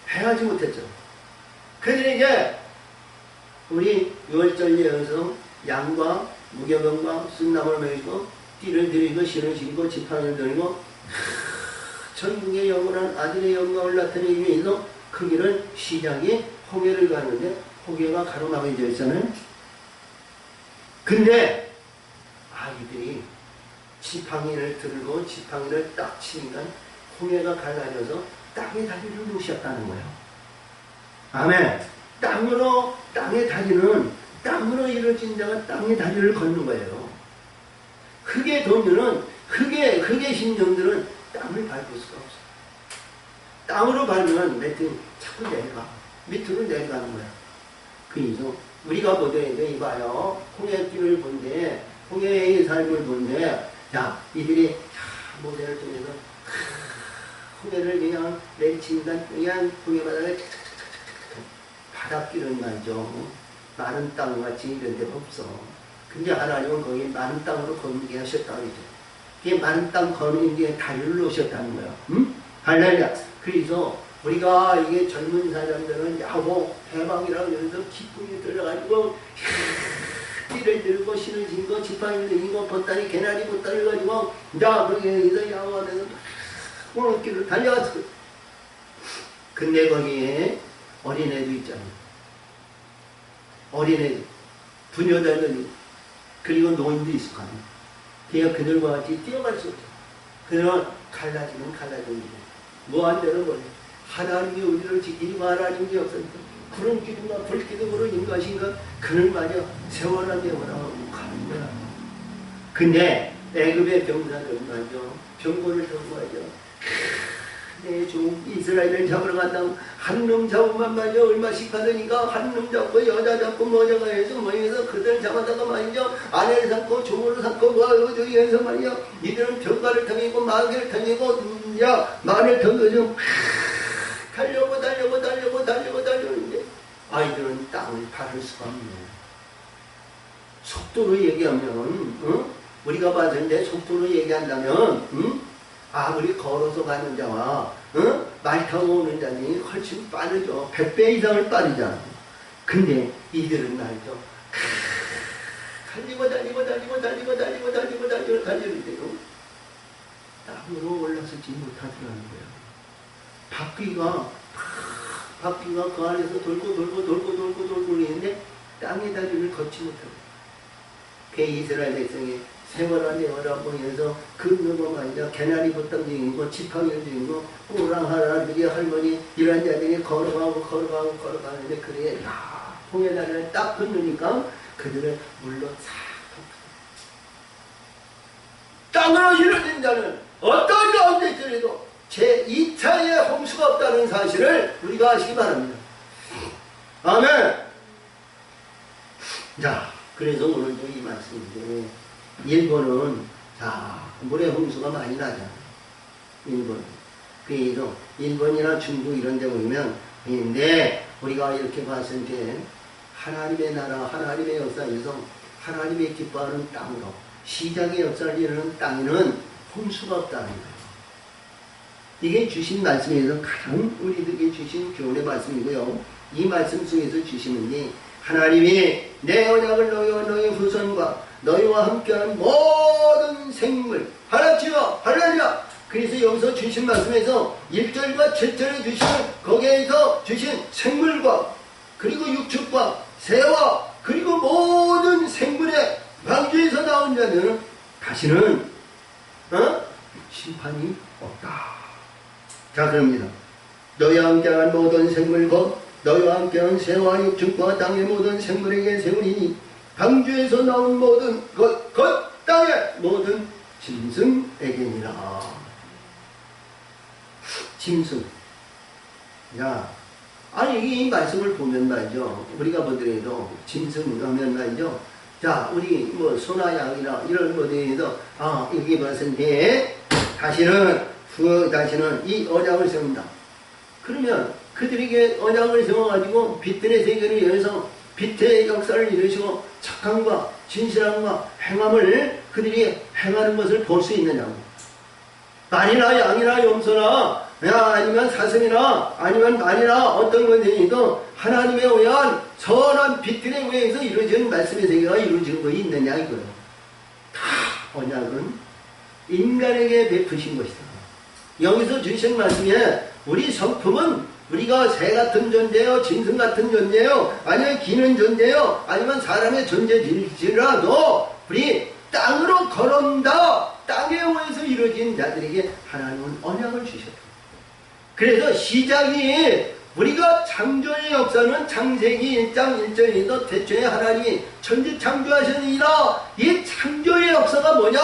해하지 못했죠. 그들에게 우리 6월절 예에서 양과 무교병과 순나무를 먹이고 띠를 드리고 실을 지고 지팡이를 들고 천국의 영원한 아들의 영광을 나타내기 위해서 그 길은 시작이 홍해를 가는데 홍해가 가로막혀져 있잖아요. 근데 아이들이 지팡이를 들고 지팡이를 딱 치니까 홍해가 갈라져서 땅의 다리를 놓으셨다는 거예요. 아멘. 땅의 다리는 땅으로 이루어진 자가 땅의 다리를 걷는 거예요. 흙의 돈들은 흙의 심령들은 땅을 밟을 수가 없어. 땅으로 밟으면 밑으로 자꾸 내려가. 밑으로 내려가는 거야. 그래서 우리가 보더라도 이봐요. 홍해길을 본데 홍해의 삶을 본데 자 이들이 모델을 통해서 홍해를 그냥 내리친다. 그냥 홍해 바다에 바닷길은 말이죠. 마른 땅같이 이런 데가 없어. 근데 하나님은 거기 마른 땅으로 걷게 하셨다고 그러죠. 그게 마른 땅 거는 게 다리를 놓으셨다는 거예요. 응? 할렐루야. 그래서 우리가 이게 젊은 사람들은 야호 대박이라고 그러면서 기쁨이 들어가지고 띠를 들고 신을 신고 지팡이를 들고 보따리 개나리 보따리를 가지고 자 거기에서 야호하면서 오늘 길을 달려왔어. 근데 거기에 어린애도 있잖아요. 어린애도 부녀자들이 그리고 노인도 있을 거 아니에요. 그냥 그들과 같이 뛰어갈 수 없죠. 그들은 갈라지면 갈라지는 거예요. 무한대로 버려. 하나님이 우리를 지키고 하나님이 없으니까 구름 기둥과 불 기둥으로 인가신가 그는 말이야 세월아 내어라 가는 거야. 근데 애굽의 병사들은 말이죠. 병거를 들고 말이죠. 내 종 이스라엘을 잡으러 간다고 한 놈 잡으면 말이죠. 얼마씩 받으니까 한 놈 잡고 여자 잡고 뭐냐가 해서 뭐 해서 그들 잡아다가 말이죠. 아내를 삼고 종으로 삼고 뭐 저기 해서 말이죠. 이들은 병가를 탕이고 마귀를 탕이고 야 마늘 탕거죠. 달려오는데 아이들은 땅을 밟을 수가 없네요. 속도로 얘기하면 우리가 봤을 때 속도로 얘기한다면 아무리 걸어서 가는 자와 말 타고 오는 자니 훨씬 빠르죠. 100배 이상을 빠르잖아. 근데 이들은 말이죠. 달리는데도 땅으로 올라서지 못하더라는 거예요. 바퀴가 그 안에서 돌고 있는데 땅의 다리를 걷지 못하고 그 이스라엘 백성이 세월아 내어라 보면서 그 넘어 말이죠. 개나리 보땅 중이고 지팡이를 중이고 오랑하라 그게 할머니 이런 자들이 걸어가는데 그래 홍해 다리를 딱 건너니까 그들을 물로 싹 땅으로 이루어진 자는 어떤 가운데 있더라도 제2차의 홍수가 없다는 사실을 우리가 아시기 바랍니다. 아멘. 자, 그래서 오늘도 이 말씀인데 일본은 자 물의 홍수가 많이 나잖아요. 일본. 그래서 일본이나 중국 이런 데 보면 근데 우리가 이렇게 봤을 때 하나님의 나라, 하나님의 역사에서 하나님의 기뻐하는 땅으로 시작의 역사를 이루는 땅에는 홍수가 없다는 거예요. 이게 주신 말씀에서 가장 우리들에게 주신 교훈의 말씀이고요. 이 말씀 속에서 주시는 게 하나님이 내 언약을 너희와 너희 후손과 너희와 함께하는 모든 생물 하나치와 할렐루야. 그래서 여기서 주신 말씀에서 1절과 7절에 주시는 거기에서 주신 생물과 그리고 육축과 새와 그리고 모든 생물의 방주에서 나온 자들은 다시는 심판이 없다. 자 그럽니다. 너희와 함께한 모든 생물과 너희와 함께한 새와 육축과 땅의 모든 생물에게 세우리니 방주에서 나온 모든 것 땅의 모든 짐승에게니라. 짐승. 야, 아니 이 말씀을 보면 말이죠. 우리가 보더라도 짐승 하면 말이죠. 자, 우리 뭐 소나 양이나 이런 것에서 여기 봤을 때 다시는 이 언약을 세운다. 그러면 그들에게 언약을 세워가지고 빛들의 세계를 열어서 빛의 역사를 이루시고 착함과 진실함과 행함을 그들이 행하는 것을 볼 수 있느냐고. 말이나 양이나 염소나 아니면 사슴이나 아니면 말이나 어떤 것들이도 하나님에 의한 선한 빛들에 의해서 이루어진 말씀의 세계가 이루어진 것이 있느냐 이거예요. 다 언약은 인간에게 베푸신 것이다. 여기서 주신 말씀에 우리 성품은 우리가 새 같은 존재요, 짐승 같은 존재요, 아니면 기는 존재요, 아니면 사람의 존재일지라도 우리 땅으로 걸어온다. 땅에 의해서 이루어진 자들에게 하나님은 언약을 주셨다. 그래서 시작이 우리가 창조의 역사는 창세기 1장 1절에서 대초에 하나님이 천지 창조하시니라. 이 창조의 역사가 뭐냐?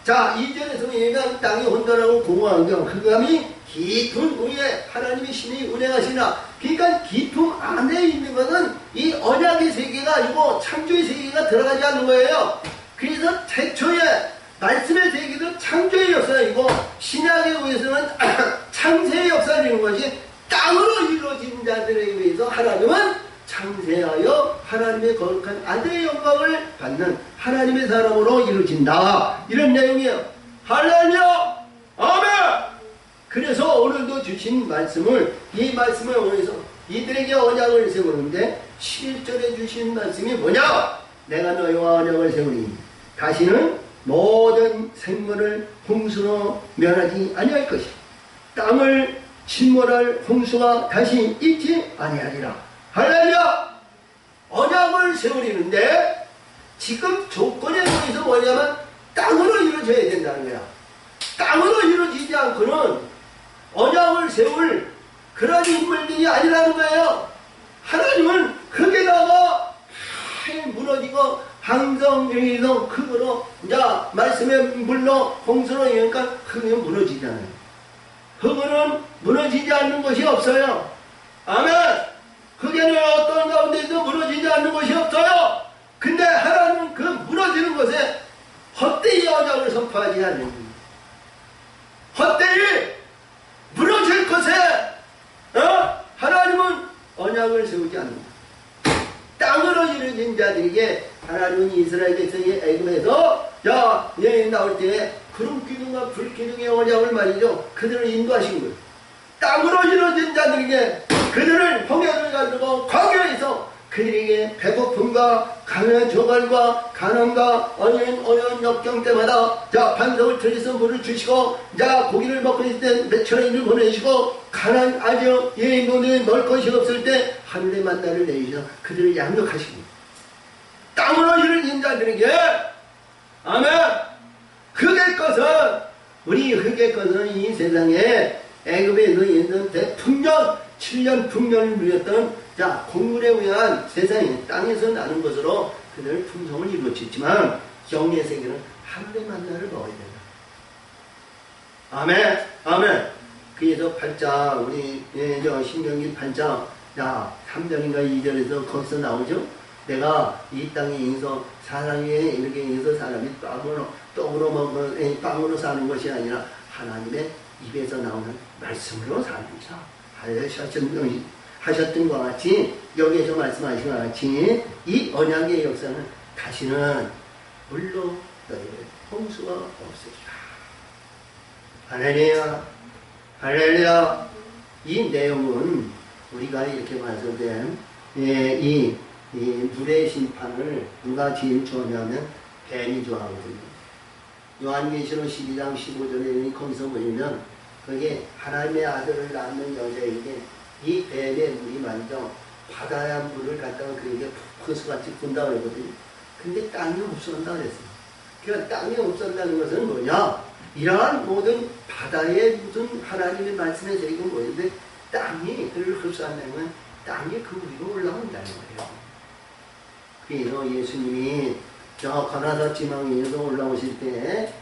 자, 2절에서 얘기한 땅이 혼돈하고 공허한 경 흑암이 깊은 위에 하나님의 신이 운행하시나. 그러니까 깊음 안에 있는 것은 이 언약의 세계가 아니고 창조의 세계가 들어가지 않는 거예요. 그래서 태초에 말씀의 세계도 창조의 역사이고 신약에 의해서는 창세의 역사라는 것이 땅으로 이루어진 자들에 의해서 하나님은 창세하여 하나님의 거룩한 아들의 영광을 받는 하나님의 사람으로 이루어진다. 이런 내용이에요. 할렐루야! 아멘! 그래서 오늘도 주신 말씀을, 이 말씀을 통해서 이들에게 언약을 세우는데 11절에 주신 말씀이 뭐냐? 내가 너희와 언약을 세우니 다시는 모든 생물을 홍수로 멸하지 아니할 것이다. 땅을 침몰할 홍수가 다시 있지 아니하리라. 할렐루야! 언약을 세우리는데 지금 조건에 의해서 뭐냐면 땅으로 이루어져야 된다는 거야. 땅으로 이루어지지 않고는 언약을 세울 그런 인물들이 아니라는 거예요. 하나님은 흙에다가 무너지고 항성 중에서 흙으로 자 말씀의 물로 홍수로 이니까 흙이 무너지잖아요. 흙은 무너지지 않는 것이 없어요. 아멘. 흙에는 어떤 가운데서 무너지지 않는 것이 없어요. 근데 하나님은 그 무너지는 것에 헛되이 언약을 선포하지 않는 거예요. 헛되이 무너질 것에 하나님은 언약을 세우지 않는다. 땅으로 이루어진 자들에게 하나님은 이스라엘 백성이 애굽에서 얘 나올 때 구름 기둥과 불 기둥의 언약을 말이죠. 그들을 인도하신 거예요. 땅으로 이루어진 자들에게 그들을 홍해를 가지고 광야에서 그들에게 배고픔과 강한 저갈과 가난과 어려운 역경 때마다 반석을 들여서 물을 주시고 고기를 먹고 있을 때 몇천원을 보내시고 가난 아주 눈에 넣을 것이 없을 때 하늘의 만나를 내리셔서 그들을 양육하시고 땅으로 이루어진 자들에게 아멘. 흙의 것은 우리 흙의 것은 이 세상에 애굽에서 있는 대풍년 7년 풍년을 누렸던 공물에 의한 세상에 땅에서 나는 것으로 그들 풍성을 이루어졌지만 영의 세계는 하늘의 만나를 먹어야 된다. 아멘. 아멘. 그래서 8장 우리 신명기 8장 3절인가 2절에서 거기서 나오죠. 내가 이 땅에 인서 사람에 이렇게 인서 사람이 떡으로 먹는 빵으로 사는 것이 아니라 하나님의 입에서 나오는 말씀으로 사는 것이다. 하셨던 것 같이 여기에서 말씀하신 것 같이 이 언약의 역사는 다시는 물로 너희를 홍수가 없으리라. 할렐루야. 할렐루야. 이 내용은 우리가 이렇게 봐서 된 이 물의 심판을 누가 제일 좋아하냐면 뱀이 좋아하거든요. 요한계시록 12장 15절에 거기서 보면 거기에 하나님의 아들을 낳는 여자에게 이 뱀의 물이 먼저 바다의 물을 갖다가 그에게 호수같이 분다 그러거든요. 근데 땅이 없어진다 그랬어요. 그러니까 땅이 없어진다는 것은 뭐냐? 이러한 모든 바다의 무슨 하나님의 말씀에 제기가 뭐였는데 땅이 그를 흡수한다는 건 땅이 그 위로 올라온다는 거예요. 그래서 예수님이 가나다 지방 위에서 올라오실 때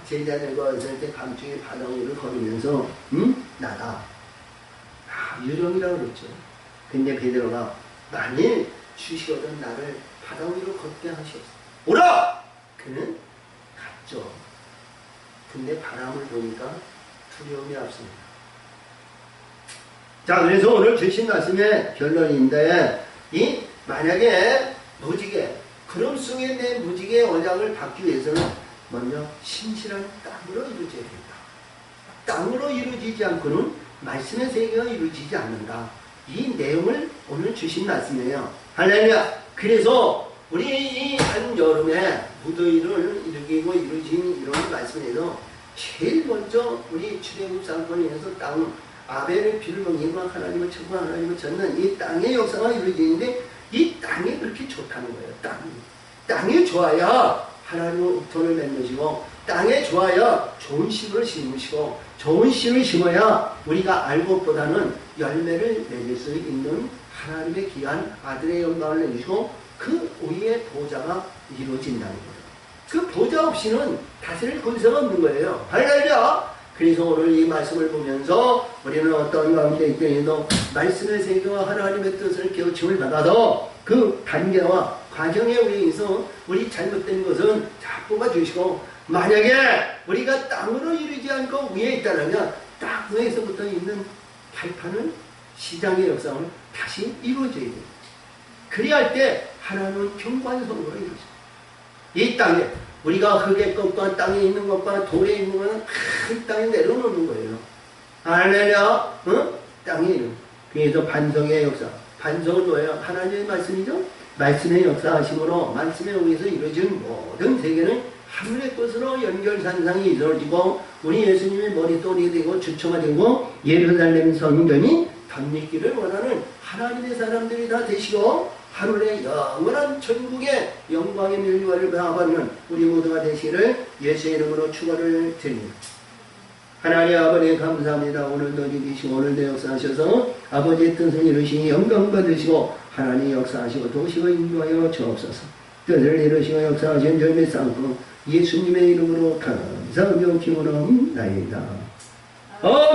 제자들과 있을 때 밤중에 바다 위를 걸으면서 나다. 유령이라고 그랬죠. 근데 베드로가 만일 주시거든 나를 바다 위로 걷게 하시옵소서. 오라! 그는 갔죠. 근데 바람을 보니까 두려움이 앞섭니다. 그래서 오늘 주신 말씀의 결론인데 만약에 무지개 구름 속에 내 무지개의 언약을 받기 위해서는 먼저 신실한 땅으로 이루어져야 된다. 땅으로 이루어지지 않고는 말씀의 세계가 이루어지지 않는다. 이 내용을 오늘 주신 말씀이에요. 할렐루야. 그래서 우리 이 한여름에 무더위를 일으키고 이루어진 이런 말씀에서 제일 먼저 우리 출애굽 사건에서 땅 아벨의 피를 먹이고 하나님을 천국 하나님을 졌는 이 땅의 역사가 이루어지는데 이 땅이 그렇게 좋다는 거예요. 땅이 좋아야 하나님은 옥토를 맺으시고 땅에 좋아야 좋은 씨를 심으시고 좋은 씨를 심어야 우리가 알것보다는 열매를 맺을 수 있는 하나님의 귀한 아들의 영광을 내주시고 그 우리의 보좌가 이루어진다는 거예요. 그 보좌 없이는 다스릴 권세가 없는 거예요. 할렐루야! 그래서 오늘 이 말씀을 보면서 우리는 어떤 가운데 있더라도 말씀의 세계와 하나님의 뜻을 깨우침을 받아서 그 단계와 과정에 의해서 우리 잘못된 것은 다 뽑아주시고 만약에 우리가 땅으로 이르지 않고 위에 있다면 땅 위에서부터 있는 발판은 시장의 역사를 다시 이루어져야 돼요. 그래야 할 때 하나님은 경관성으로 이루어져요. 이 땅에 우리가 흙의 것과 땅에 있는 것과 돌에 있는 것은 큰 땅에 내려놓는 거예요. 할렐루야. 땅에 있는. 그래서 반성의 역사. 반성은 뭐예요? 하나님의 말씀이죠. 말씀의 역사하심으로 말씀에 의해서 이루어진 모든 세계는 하늘의 것으로 연결산상이 이루어지고 우리 예수님의 머리돌이 되고 주처가 되고 예루살렘 성전이 덧입기를 원하는 하나님의 사람들이 다 되시고 하늘의 영원한 천국의 영광의 멸류관을 받는 우리 모두가 되시기를 예수의 이름으로 축원을 드립니다. 하나님 아버지 감사합니다. 오늘도 주시고 오늘도 역사하셔서 아버지의 뜻을 이루시니 영광 받으시고 하나님 역사하시고 도시고 인도하여 주옵소서. 뜻을 이루시고 역사하신 열매 쌓고 예수님의 이름으로 감사하며 기원합니다. 아멘.